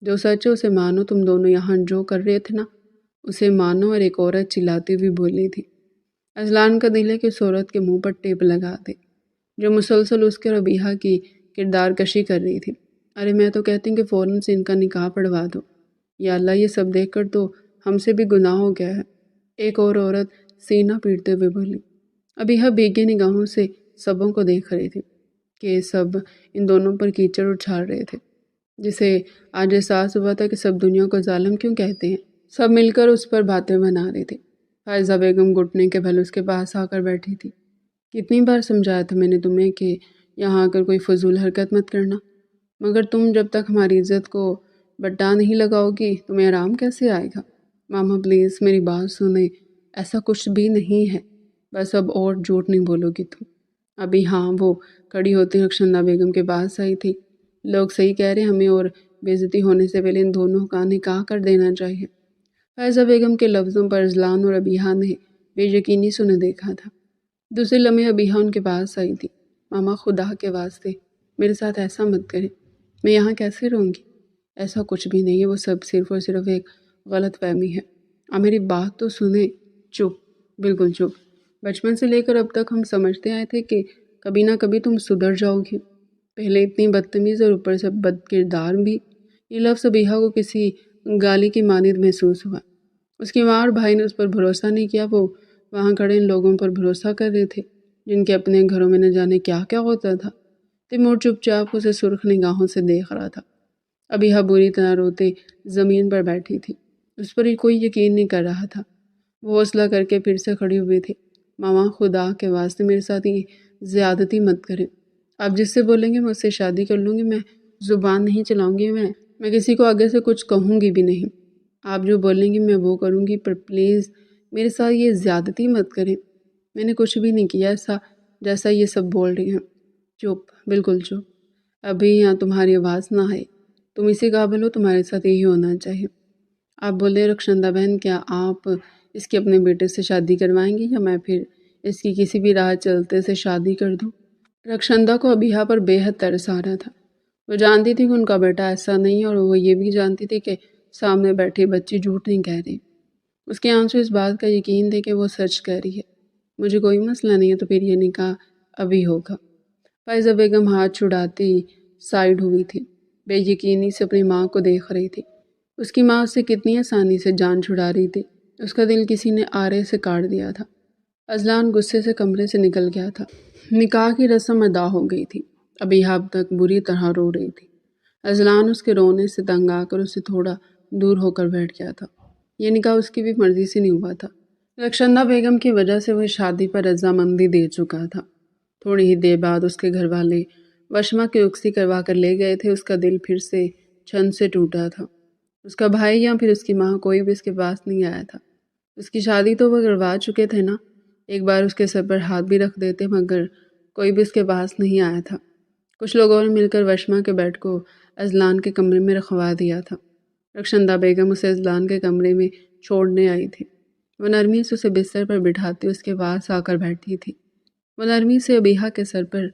جو سچ ہے اسے مانو، تم دونوں یہاں جو کر رہے تھے نا اسے مانو۔ اور ایک عورت چلاتی ہوئی بولی تھی۔ اذلان کا دل ہے کہ اس عورت کے منہ پر ٹیپ لگا دے جو مسلسل اس کے اور ابیہا کی کردار کشی کر رہی تھی۔ ارے میں تو کہتی ہوں کہ فوراً سے ان کا نکاح پڑھوا دو۔ یا اللہ، یہ سب دیکھ کر تو ہم سے بھی گناہ ہو گیا ہے، ایک اور عورت سینہ پیٹتے ہوئے بولی۔ ابیہا بھیگی نگاہوں سے سبوں کو دیکھ رہی تھی کہ سب ان دونوں پر کیچڑ اچھال رہے تھے، جسے آج احساس ہوا تھا کہ سب دنیا کو ظالم کیوں کہتے ہیں۔ سب مل کر اس پر باتیں بنا رہے تھے۔ فائزہ بیگم گھٹنے کے بل اس کے پاس آ کر بیٹھی تھی۔ کتنی بار سمجھایا تھا میں نے تمہیں کہ یہاں آ کر کوئی فضول حرکت مت کرنا، مگر تم جب تک ہماری عزت کو بٹا نہیں لگاؤ گی تمہیں آرام کیسے آئے گا؟ ماما پلیز میری بات سنیں، ایسا کچھ بھی نہیں ہے، بس اب اور جھوٹ نہیں بولو گی تم۔ ابھی ہاں، وہ کھڑی ہوتی رخشندہ بیگم کے پاس آئی تھی۔ لوگ صحیح کہہ رہے، ہمیں اور بے عزتی ہونے سے پہلے ان دونوں کا نکاح کر دینا چاہیے۔ فائزہ بیگم کے لفظوں پر اذلان اور ابیہا نے بے یقینی سے انہیں دیکھا تھا۔ دوسرے لمحے ابیہا ان کے پاس آئی تھی۔ ماما، خدا کے واسطے میرے ساتھ ایسا مت کریں، میں یہاں کیسے رہوں گی؟ ایسا کچھ بھی نہیں ہے، وہ سب صرف اور صرف ایک غلط فہمی ہے۔ آپ میری بات تو سنیں۔ چپ، بالکل چپ۔ بچپن سے لے کر اب تک ہم سمجھتے آئے تھے کہ کبھی نہ کبھی تم سدھر جاؤ گی، پہلے اتنی بدتمیز اور اوپر سے بد کردار بھی۔ یہ لفظ ابیہا کو کسی گالی کی مانند محسوس ہوا۔ اس کی ماں اور بھائی نے اس پر بھروسہ نہیں کیا، وہ وہاں کھڑے ان لوگوں پر بھروسہ کر رہے تھے جن کے اپنے گھروں میں نہ جانے کیا کیا ہوتا تھا۔ تیمور چپ چاپ اسے سرخ نگاہوں سے دیکھ رہا تھا۔ ابیحا بری طرح روتے زمین پر بیٹھی تھی۔ اس پر کوئی یقین نہیں کر رہا تھا۔ وہ حوصلہ کر کے پھر سے کھڑی ہوئی تھی۔ ماما، خدا کے واسطے میرے ساتھ یہ زیادتی مت کریں۔ آپ جس سے بولیں گے میں اس سے شادی کر لوں گی۔ میں زبان نہیں چلاؤں گی، میں کسی کو آگے سے کچھ کہوں گی بھی نہیں۔ آپ جو بولیں گی میں وہ کروں گی، پر پلیز میرے ساتھ یہ زیادتی مت کریں۔ میں نے کچھ بھی نہیں کیا ایسا جیسا یہ سب بول رہی ہیں۔ چپ، بالکل چپ۔ ابھی یہاں تمہاری آواز نہ آئے۔ تم اسی قابل ہو، تمہارے ساتھ یہی ہونا چاہیے۔ آپ بولے رخشندہ بہن، کیا آپ اس کی اپنے بیٹے سے شادی کروائیں گی یا میں پھر اس کی کسی بھی راہ چلتے سے شادی کر دوں؟ رخشندہ کو ابیحا پر بے حد ترس آ رہا تھا۔ وہ جانتی تھی کہ ان کا بیٹا ایسا نہیں، اور وہ یہ بھی جانتی تھی کہ سامنے بیٹھی بچی جھوٹ نہیں کہہ رہی۔ اس کے آنسو اس بات کا یقین تھے کہ وہ سچ کہہ رہی ہے۔ مجھے کوئی مسئلہ نہیں ہے تو پھر یہ نکاح ابھی ہوگا۔ فائزہ بیگم ہاتھ چھڑاتی سائیڈ ہوئی تھی، بے یقینی سے اپنی ماں کو دیکھ رہی تھی۔ اس کی ماں اس سے کتنی آسانی سے جان چھڑا رہی تھی۔ اس کا دل کسی نے آرے سے کاٹ دیا تھا۔ اذلان غصے سے کمرے سے نکل گیا تھا۔ نکاح کی رسم ادا ہو گئی تھی۔ ابیحا اب تک بری طرح رو رہی تھی۔ اذلان اس کے رونے سے تنگ آ کر اسے تھوڑا دور ہو کر بیٹھ گیا تھا۔ یہ نکاح اس کی بھی مرضی سے نہیں ہوا تھا۔ رخشندہ بیگم کی وجہ سے وہ شادی پر رضامندی دے چکا تھا۔ تھوڑی ہی دیر بعد اس کے گھر والے وشما کی رخصتی کروا کر لے گئے تھے۔ اس کا دل پھر سے چھن سے ٹوٹا تھا۔ اس کا بھائی یا پھر اس کی ماں کوئی بھی اس کے پاس نہیں آیا تھا۔ اس کی شادی تو وہ کروا چکے تھے نا۔ ایک بار اس کے سر پر ہاتھ بھی رکھ دیتے، مگر کوئی بھی اس کے پاس نہیں آیا تھا۔ کچھ لوگوں نے مل کر وشما کے بیڈ کو اذلان کے کمرے میں رکھوا دیا تھا۔ رخشندہ بیگم اسے اذلان کے کمرے میں چھوڑنے آئی تھی۔ وہ نرمی سے اسے بستر پر بٹھاتی اس کے پاس آ کر بیٹھی تھی۔ وہ نرمی سے ابیحا کے سر پر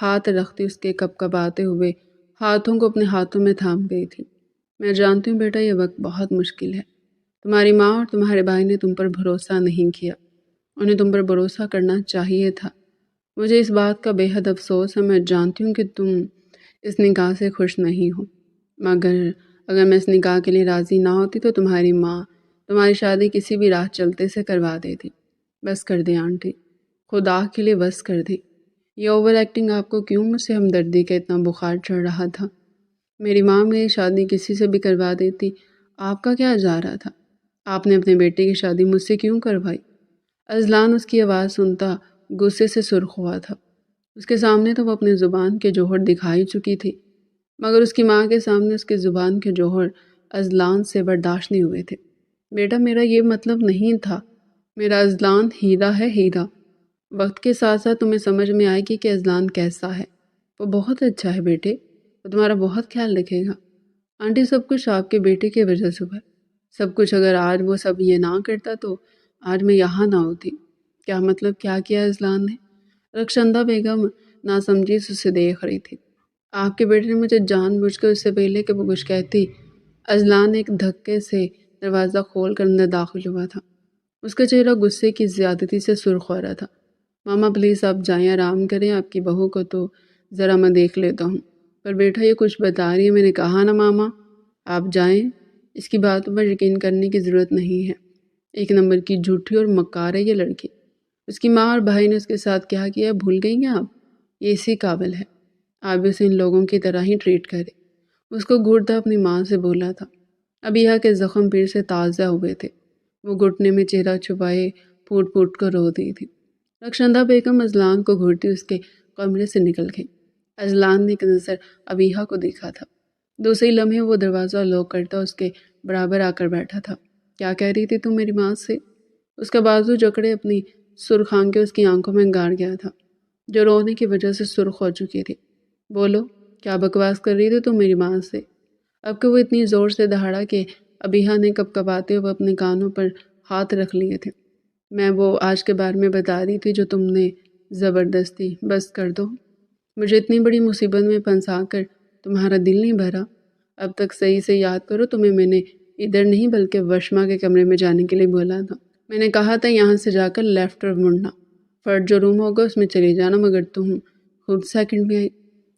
ہاتھ رکھتی اس کے کپکپاتے ہوئے ہاتھوں کو اپنے ہاتھوں میں تھام گئی تھی۔ میں جانتی ہوں بیٹا، یہ وقت بہت مشکل ہے۔ تمہاری ماں اور تمہارے بھائی نے تم پر بھروسہ نہیں کیا۔ انہیں تم پر بھروسہ کرنا چاہیے تھا۔ مجھے اس بات کا بے حد افسوس ہے۔ میں جانتی ہوں کہ تم اس نکاح سے خوش نہیں ہو، مگر اگر میں اس نکاح کے لیے راضی نہ ہوتی تو تمہاری ماں تمہاری شادی کسی بھی راہ چلتے سے کروا دیتی۔ بس کر دیں آنٹی، خدا کے لیے بس کر دیں۔ یہ اوور ایکٹنگ آپ کو کیوں مجھ سے ہمدردی کا اتنا بخار چڑھ رہا تھا؟ میری ماں میری شادی کسی سے بھی کروا دیتی، آپ کا کیا جا رہا تھا؟ آپ نے اپنے بیٹے کی شادی مجھ سے کیوں کروائی؟ اذلان اس کی آواز سنتا غصے سے سرخ ہوا تھا۔ اس کے سامنے تو وہ اپنی زبان کے جوہر دکھائی چکی تھی، مگر اس کی ماں کے سامنے اس کی زبان کے جوہر اذلان سے برداشت نہیں ہوئے تھے۔ بیٹا، میرا یہ مطلب نہیں تھا۔ میرا اذلان ہیرا ہے، ہیرا۔ وقت کے ساتھ ساتھ تمہیں سمجھ میں آئے گی کہ اذلان کیسا ہے۔ وہ بہت اچھا ہے بیٹے، وہ تمہارا بہت خیال رکھے گا۔ آنٹی، سب کچھ آپ کے بیٹے کی وجہ سے ہوا ہے۔ سب کچھ اگر آج وہ سب یہ نہ کرتا تو آج میں یہاں نہ ہوتی۔ کیا مطلب کیا کیا اذلان نے؟ رخشندہ بیگم ناسمجھی سے اسے دیکھ رہی تھی۔ آپ کے بیٹے نے مجھے جان بوجھ کر اس سے پہلے کہ وہ کچھ کہتی، اذلان ایک دھکے سے دروازہ کھول کر اندر داخل ہوا تھا۔ اس کا چہرہ غصے کی زیادتی سے سرخ ہو رہا تھا۔ ماما پلیز آپ جائیں، آرام کریں، آپ کی بہو کو تو ذرا میں دیکھ لیتا ہوں۔ پر بیٹا یہ کچھ بتا رہی ہے، میں نے کہا نا ماما، آپ جائیں، اس کی باتوں پر یقین کرنے کی ضرورت نہیں ہے۔ ایک نمبر کی جھوٹی اور مکار ہے یہ لڑکی۔ اس کی ماں اور بھائی نے اس کے ساتھ کیا کیا بھول گئی ہیں آپ؟ یہ اسی قابل ہے، آپ بھی اسے ان لوگوں کی طرح ہی ٹریٹ کریں۔ اس کو گھٹتا اپنی ماں سے بولا تھا۔ ابیحا کے زخم پھر سے تازہ ہوئے تھے۔ وہ گھٹنے میں چہرہ چھپائے پھوٹ پھوٹ کر رو دی تھی۔ رخشندہ بیگم اذلان کو گھورتی اس کے کمرے سے نکل گئی۔ اذلان نے ایک نظر ابیحا کو دیکھا تھا۔ دوسری لمحے وہ دروازہ لاک کرتا اس کے برابر آ کر بیٹھا تھا۔ کیا کہہ رہی تھی تم میری ماں سے؟ اس کا بازو جکڑے اپنی سرخ آنکھیں اس کی آنکھوں میں گاڑ گیا تھا، جو رونے کی وجہ سے سرخ ہو چکی تھی۔ بولو، کیا بکواس کر رہی تھی تم میری ماں سے؟ اب کہ وہ اتنی زور سے دہاڑا کہ ابیحا نے کپکپاتے ہوئے اپنے کانوں پر ہاتھ رکھ لیے تھے۔ میں وہ آج کے بارے میں بتا رہی تھی جو تم نے زبردستی، بس کر دو۔ مجھے اتنی بڑی مصیبت میں پھنسا کر تمہارا دل نہیں بھرا؟ اب تک صحیح سے یاد کرو، تمہیں میں نے ادھر نہیں بلکہ وشما کے کمرے میں جانے کے لیے بولا تھا۔ میں نے کہا تھا یہاں سے جا کر لیفٹ طرف مڑنا، فرد جو روم ہوگا اس میں چلی جانا، مگر تم خود سیکنڈ میں آئی۔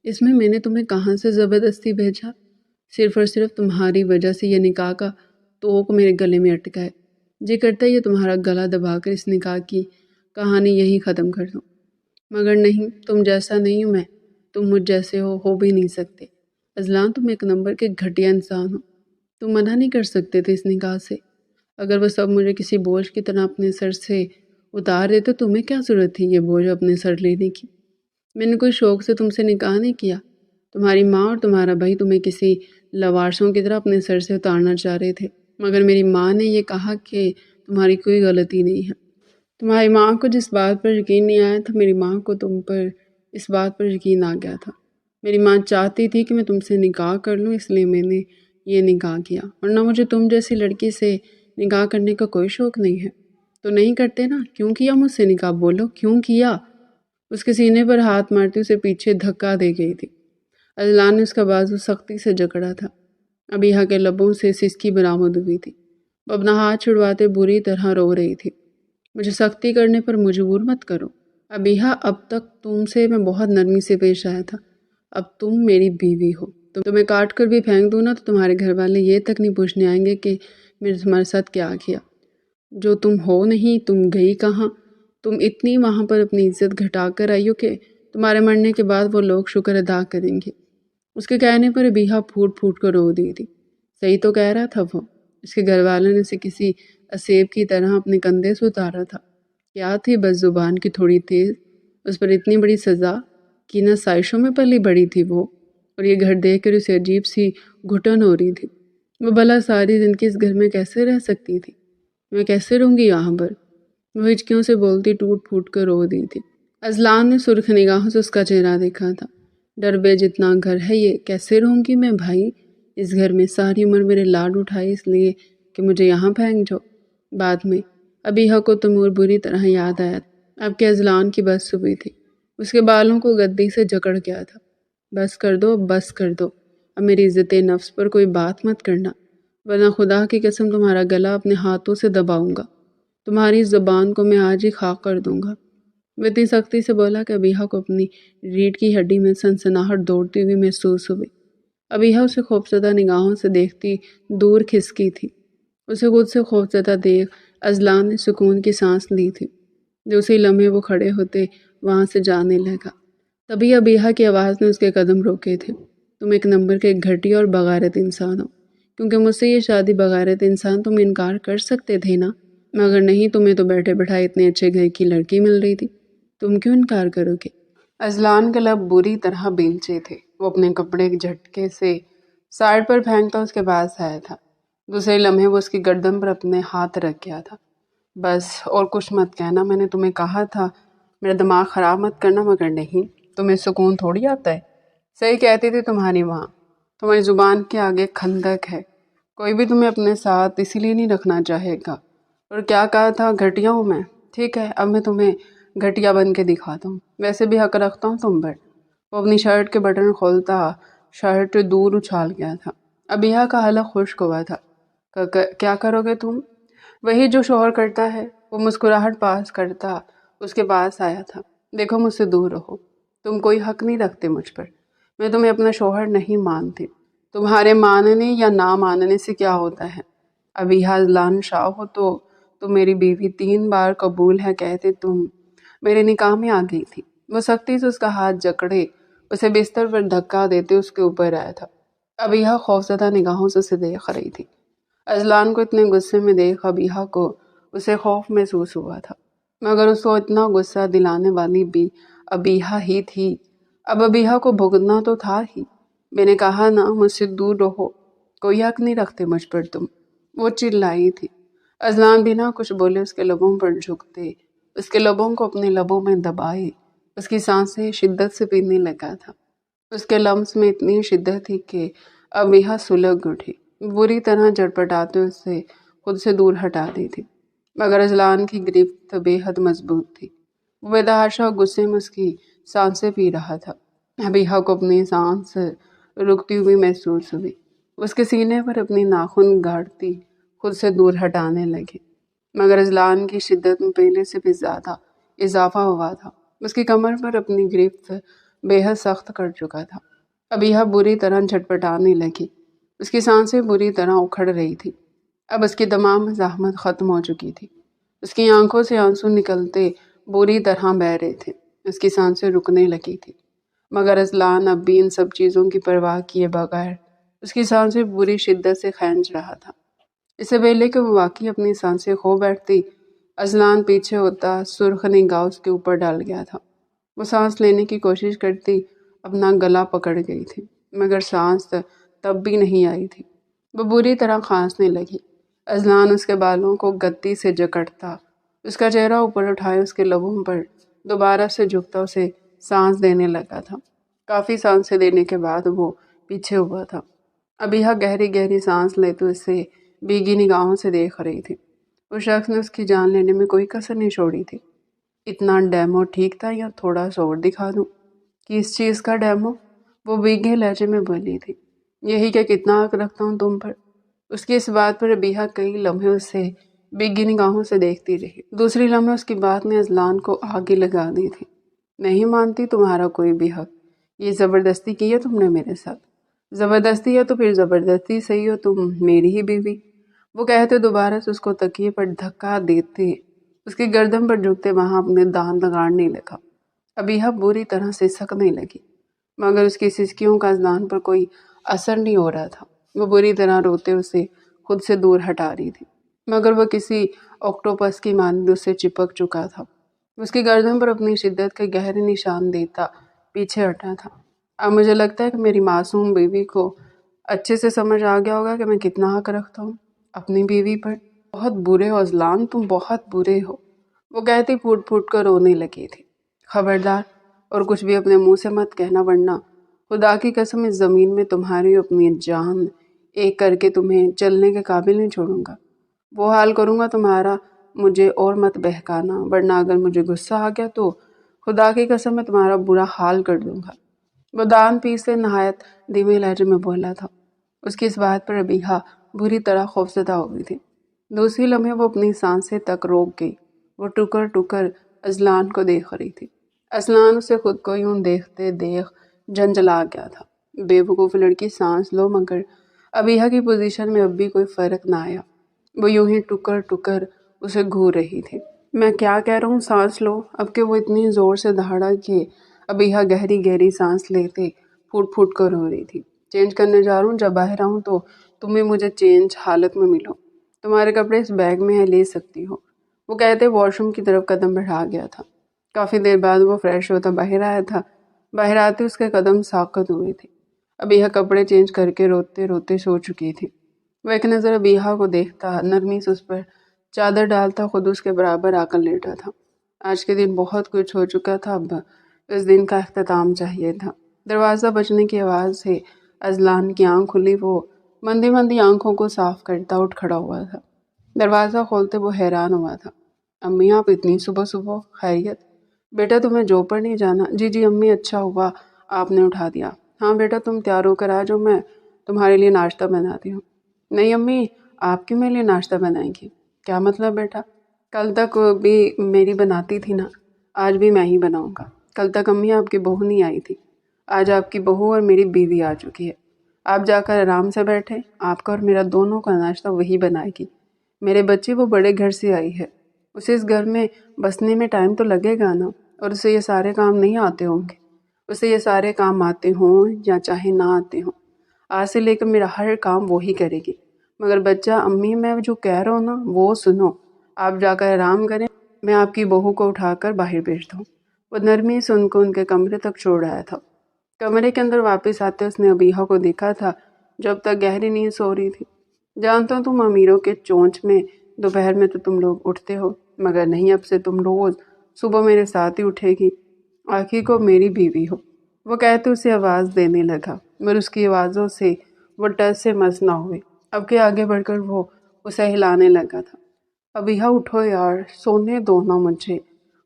اس میں نے تمہیں کہاں سے زبردستی بھیجا؟ صرف اور صرف تمہاری وجہ سے یہ نکاح کا توق میرے گلے میں اٹکا ہے۔ جی کرتا ہے یہ تمہارا گلا دبا کر اس نکاح کی کہانی یہی ختم کر دوں، مگر نہیں، تم جیسا نہیں ہوں میں، تم مجھ جیسے ہو بھی نہیں سکتے۔ اذلان تم ایک نمبر کے گھٹیا انسان ہو، تم منع نہیں کر سکتے تھے اس نکاح سے۔ اگر وہ سب مجھے کسی بوجھ کی طرح اپنے سر سے اتار دیتے تو تمہیں کیا ضرورت تھی یہ بوجھ اپنے سر لینے کی؟ میں نے کوئی شوق سے تم سے نکاح نہیں کیا۔ تمہاری ماں اور تمہارا بھائی تمہیں کسی لوارسوں کی طرح اپنے سر سے اتارنا چاہ رہے تھے، مگر میری ماں نے یہ کہا کہ تمہاری کوئی غلطی نہیں ہے۔ تمہاری ماں کو جس بات پر یقین نہیں آیا تھا، میری ماں کو تم پر اس بات پر یقین آ گیا تھا۔ میری ماں چاہتی تھی کہ میں تم سے نکاح کر لوں، اس لیے میں نے یہ نکاح کیا، ورنہ مجھے تم جیسی لڑکی سے نکاح کرنے کا کوئی شوق نہیں ہے۔ تو نہیں کرتے نا، کیوں کیا مجھ سے نکاح؟ بولو کیوں کیا؟ اس کے سینے پر ہاتھ مارتی اسے پیچھے دھکا دے گئی تھی۔ اذلان نے اس کا بازو سختی سے جکڑا تھا۔ ابیحہ کے لبوں سے سسکی برآمد ہوئی تھی۔ وہ اپنا ہاتھ چھڑواتے بری طرح رو رہی تھی۔ مجھے سختی کرنے پر مجبور مت کرو ابیحہ، اب تک تم سے میں بہت نرمی سے پیش آیا تھا، اب تم میری بیوی ہو۔ تمہیں کاٹ کر بھی پھینک دوں نا تو تمہارے گھر والے یہ تک نہیں پوچھنے آئیں گے کہ میں نے تمہارے ساتھ کیا کیا۔ جو تم ہو نہیں، تم گئی کہاں؟ تم اتنی وہاں پر اپنی عزت گھٹا کر آئی ہو کہ تمہارے مرنے کے بعد وہ لوگ شکر ادا کریں گے۔ اس کے کہنے پر ابیحہ پھوٹ پھوٹ کر رو دی تھی۔ صحیح تو کہہ رہا تھا وہ، اس کے گھر والوں نے اسے کسی اسیب کی طرح اپنے کندھے سے اتارا تھا۔ کیا تھی بس زبان کی تھوڑی تیز، اس پر اتنی بڑی سزا کی نہ سائشوں میں پلی بڑی تھی وہ، اور یہ گھر دیکھ کر اسے عجیب سی گھٹن ہو رہی تھی۔ وہ بھلا ساری زندگی اس گھر میں کیسے رہ سکتی تھی؟ میں کیسے رہوں گی یہاں پر؟ وہ ہچکیوں سے بولتی ٹوٹ پھوٹ کر رو دی تھی۔ اذلان نے سرخ نگاہوں سے اس کا چہرہ دیکھا تھا۔ ڈر بے جتنا گھر ہے یہ، کیسے رہوں گی میں بھائی اس گھر میں؟ ساری عمر میرے لاڈ اٹھائے اس لیے کہ مجھے یہاں پھینک جاؤ۔ بعد میں ابیحہ کو تیمور بری طرح یاد آیا تھا۔ اب کہ اذلان کی بس ہوئی تھی، اس کے بالوں کو گدی سے جکڑ گیا تھا۔ بس کر دو، بس کر دو، اب میری عزت نفس پر کوئی بات مت کرنا، ورنہ خدا کی قسم تمہارا گلا اپنے ہاتھوں سے دباؤں گا، تمہاری اس زبان کو میں آج ہی خاک کر دوں گا۔ وہ اتنی سختی سے بولا کہ ابیحہ کو اپنی ریڑھ کی ہڈی میں سنسناہٹ دوڑتی ہوئی محسوس ہوئی۔ ابیحہ اسے خوفزدہ نگاہوں سے دیکھتی دور کھسکی تھی۔ اسے خود سے خوفزدہ دیکھ اذلان نے سکون کی سانس لی تھی۔ جو اسی لمحے وہ کھڑے ہوتے وہاں سے جانے لگا، تبھی ابیحہ کی آواز نے اس کے قدم روکے تھے۔ تم ایک نمبر کے گھٹیا اور بغیرت انسان ہو، کیونکہ مجھ سے یہ شادی بغیرت انسان تم انکار کر سکتے تھے نا، مگر نہیں، تمہیں تو بیٹھے بٹھائے اتنے اچھے گھر کی لڑکی مل رہی تھی، تم کیوں انکار کرو گے؟ اذلان کے لب بری طرح بیلچے تھے۔ وہ اپنے کپڑے کے جھٹکے سے سائڈ پر پھینکتا اس کے پاس آیا تھا۔ دوسرے لمحے وہ اس کی گردن پر اپنے ہاتھ رکھ گیا تھا۔ بس اور کچھ مت کہنا، میں نے تمہیں کہا تھا میرا دماغ خراب مت کرنا، مگر نہیں، تمہیں سکون تھوڑی آتا ہے۔ صحیح کہتی تھی تمہاری ماں، تمہاری زبان کے آگے کھندک ہے، کوئی بھی تمہیں اپنے ساتھ اسی لیے نہیں رکھنا چاہے گا۔ اور کیا کہا تھا؟ گھٹیا ہوں میں؟ ٹھیک ہے، اب میں تمہیں گھٹیا بن کے دکھاتا ہوں، ویسے بھی حق رکھتا ہوں تم پر۔ وہ اپنی شرٹ کے بٹن کھولتا شرٹ دور اچھال گیا تھا۔ ابیحہ کا حلق خشک ہوا تھا۔ کیا کرو گے تم؟ وہی جو شوہر کرتا ہے۔ وہ مسکراہٹ پاس کرتا اس کے پاس آیا تھا۔ دیکھو مجھ سے دور رہو، تم کوئی حق نہیں رکھتے مجھ پر، میں تمہیں اپنا شوہر نہیں مانتی، تمہارے ماننے یا نہ ماننے سے کیا ہوتا ہے؟ ابیحہ اذلان شاہ ہو تو تم میری بیوی، 3 بار قبول ہے کہتے تم میرے نکاح میں آ گئی تھی۔ وہ سختی سے اس کا ہاتھ جکڑے اسے بستر پر دھکا دیتے اس کے اوپر آیا تھا۔ ابیحہ خوفزدہ نگاہوں سے اسے دیکھ رہی تھی۔ اذلان کو اتنے غصے میں دیکھ ابیحہ کو اسے خوف محسوس ہوا تھا، مگر اس کو اتنا غصہ دلانے والی بھی ابیحہ ہی تھی۔ اب ابیحہ کو بھگتنا تو تھا ہی۔ میں نے کہا نا مجھ سے دور رہو، کوئی حق نہیں رکھتے مجھ پر تم، وہ چلائی تھی۔ اذلان بنا کچھ بولے اس کے لبوں پر جھکتے، اس کے لبوں کو اپنے لبوں میں دبائے، اس کی سانسیں شدت سے پینے لگا تھا۔ اس کے لمس میں اتنی شدت تھی کہ ابیحہ سلگ اٹھی، بری طرح جھٹپٹاتے اسے خود سے دور ہٹا دی تھی، مگر اذلان کی گرفت بے حد مضبوط تھی۔ وہ بے تحاشا غصے میں اس کی سانسیں پی رہا تھا۔ ابیحہ کو اپنی سانس رکتی ہوئی محسوس ہوئی۔ اس کے سینے پر اپنی ناخن گاڑتی خود سے دور ہٹانے لگے، مگر اذلان کی شدت میں پہلے سے بھی زیادہ اضافہ ہوا تھا۔ اس کی کمر پر اپنی گرفت بے حد سخت کر چکا تھا۔ ابیحہ بری طرح جھٹپٹانے لگی، اس کی سانسیں بری طرح اکھڑ رہی تھی۔ اب اس کی تمام مزاحمت ختم ہو چکی تھی۔ اس کی آنکھوں سے آنسو نکلتے بری طرح بہہ رہے تھے، اس کی سانسیں رکنے لگی تھی۔ مگر اذلان اب بھی ان سب چیزوں کی پرواہ کیے بغیر اس کی سانسیں بری شدت سے کھینچ رہا تھا۔ اسے پہلے کہ وہ واقعی اپنی سانسیں کھو بیٹھتی، اذلان پیچھے ہوتا سرخ نگاہ اس کے اوپر ڈال گیا تھا۔ وہ سانس لینے کی کوشش کرتی اپنا گلا پکڑ گئی تھی، مگر سانس تب بھی نہیں آئی تھی۔ وہ بری طرح کھانسنے لگی۔ اذلان اس کے بالوں کو گدی سے جکڑتا، اس کا چہرہ اوپر اٹھائے اس کے لبوں پر دوبارہ سے جھکتا اسے سانس دینے لگا تھا۔ کافی سانسیں دینے کے بعد وہ پیچھے ہوا تھا۔ ابیحا گہری گہری سانس لیتے اسے بھیگی نگاہوں سے دیکھ رہی تھی۔ اس شخص نے اس کی جان لینے میں کوئی کسر نہیں چھوڑی تھی۔ اتنا ڈیمو ٹھیک تھا یا تھوڑا سا اور دکھا دوں؟ کس چیز کا ڈیمو؟ وہ بھیگے لہجے میں بولی تھی۔ یہی کہ کتنا حق رکھتا ہوں تم پر۔ اس کی اس بات پر ابیحا کئی لمحے اسے بھیگی نگاہوں سے دیکھتی رہی۔ دوسری لمحے اس کی بات نے اذلان کو آگے لگا دی تھی۔ نہیں مانتی تمہارا کوئی بھی حق۔ یہ زبردستی کی ہے تم نے میرے ساتھ۔ زبردستی ہے تو پھر زبردستی صحیح ہو تم میری ہی بیوی۔ وہ کہتے دوبارہ سے اس کو تکیے پر دھکا دیتے اس کی گردن پر جھکتے وہاں اپنے دانت گاڑنے لگا۔ ابیحا بری طرح سے سکنے لگی، مگر اس کی سسکیوں کا اذلان پر کوئی اثر نہیں ہو رہا تھا۔ وہ بری طرح روتے اسے خود سے دور ہٹا رہی تھی، مگر وہ کسی آکٹوپس کی مانند اس سے چپک چکا تھا۔ اس کی گردن پر اپنی شدت کے گہرے نشان دیتا پیچھے ہٹا تھا۔ اب مجھے لگتا ہے کہ میری معصوم بیوی کو اچھے سے سمجھ آ گیا ہوگا کہ میں کتنا حق رکھتا ہوں اپنی بیوی پر۔ بہت برے ہو اذلان، تم بہت برے ہو، وہ کہتی پھوٹ پھوٹ کر رونے لگی تھی۔ خبردار، اور کچھ بھی اپنے منہ سے مت کہنا، ورنہ خدا کی قسم اس زمین میں تمہاری اپنی جان ایک کر کے تمہیں چلنے کے قابل نہیں چھوڑوں گا۔ وہ حال کروں گا تمہارا، مجھے اور مت بہکانا، ورنہ اگر مجھے غصہ آ گیا تو خدا کی قسم میں تمہارا برا حال کر دوں گا۔ وہ دان پیس سے نہایت دھیمے لہجے میں بولا تھا۔ اس کی اس بات پر ابیحا بری طرح خوفزدہ ہو گئی تھی۔ دوسری لمحے وہ اپنی سانسیں تک روک گئی۔ وہ ٹکر ٹکر اذلان کو دیکھ رہی تھی۔ اذلان اسے خود کو یوں دیکھتے دیکھ جھنجھلا گیا تھا۔ بے وقوف لڑکی، سانس لو، مگر ابیحا کی پوزیشن میں اب بھی کوئی فرق نہ آیا۔ وہ یوں ہی ٹکر ٹکر اسے گھور رہی تھی۔ میں کیا کہہ رہا ہوں، سانس لو۔ اب کہ وہ اتنی زور سے دہاڑا کہ ابیحا گہری گہری سانس لیتے پھوٹ پھوٹ کر رو رہی تھی۔ چینج کرنے جا رہا ہوں، جب باہر آؤں تو تم بھی مجھے چینج حالت میں ملو۔ تمہارے کپڑے اس بیگ میں ہے، لے سکتی ہو۔ وہ کہتے واش روم کی طرف قدم بڑھا گیا تھا۔ کافی دیر بعد وہ فریش ہوتا باہر آیا تھا۔ باہر آتے اس کے قدم ساکت ہوئے تھے۔ ابیحا کپڑے چینج کر کے روتے روتے سو چکی تھی۔ وہ ایک نظر ابیحا کو دیکھتا، نرمی سے اس پر چادر ڈالتا، خود اس کے برابر آ کر لیٹا تھا۔ آج کے دن بہت کچھ ہو چکا تھا، اب اس دن کا اختتام چاہیے تھا۔ دروازہ بجنے کی آواز سے اذلان کی آنکھ کھلی۔ وہ مندی مندی آنکھوں کو صاف کرتا اٹھ کھڑا ہوا تھا۔ دروازہ کھولتے وہ حیران ہوا تھا۔ امی، آپ اتنی صبح صبح؟ خیریت؟ بیٹا تمہیں جاب پر نہیں جانا؟ جی جی امی، اچھا ہوا آپ نے اٹھا دیا۔ ہاں بیٹا تم تیار ہو کر آ جاؤ، میں تمہارے لیے ناشتہ بناتی ہوں۔ نہیں امی، آپ کیوں میرے لیے ناشتہ بنائیں گی؟ کیا مطلب بیٹا؟ کل تک بھی میری بناتی تھی نا، آج بھی میں ہی بناؤں گا۔ کل تک امی آپ کی بہو نہیں آئی تھی، آج آپ کی بہو اور میری بیوی آ چکی ہے۔ آپ جا کر آرام سے بیٹھے، آپ کا اور میرا دونوں کا ناشتہ وہی بنائے گی۔ میرے بچے وہ بڑے گھر سے آئی ہے، اسے اس گھر میں بسنے میں ٹائم تو لگے گا نا، اور اسے یہ سارے کام نہیں آتے ہوں گے۔ اسے یہ سارے کام آتے ہوں یا چاہے نہ آتے ہوں، آج سے لے کر میرا ہر کام وہی کرے گی۔ مگر بچہ، امی میں جو کہہ رہا ہوں نا وہ سنو، آپ جا کر آرام کریں، میں آپ کی بہو کو اٹھا کر باہر بھیجتا ہوں۔ وہ نرمی سے ان کو ان کے کمرے تک چھوڑ آیا تھا۔ کمرے کے اندر واپس آتے اس نے ابیحا کو دیکھا تھا جب تک گہری نیند سو رہی تھی۔ جانتا ہوں تم امیروں کے چونچ میں دوپہر میں تو تم لوگ اٹھتے ہو، مگر نہیں، اب سے تم روز صبح میرے ساتھ ہی اٹھے گی، آخر کو میری بیوی ہو۔ وہ کہتے اسے آواز دینے لگا، مگر اس کی آوازوں سے وہ ٹس سے مس نہ ہوئے۔ اب کے آگے بڑھ کر وہ اسے ہلانے لگا تھا۔ ابیحا اٹھو یار، سونے دو نا مجھے،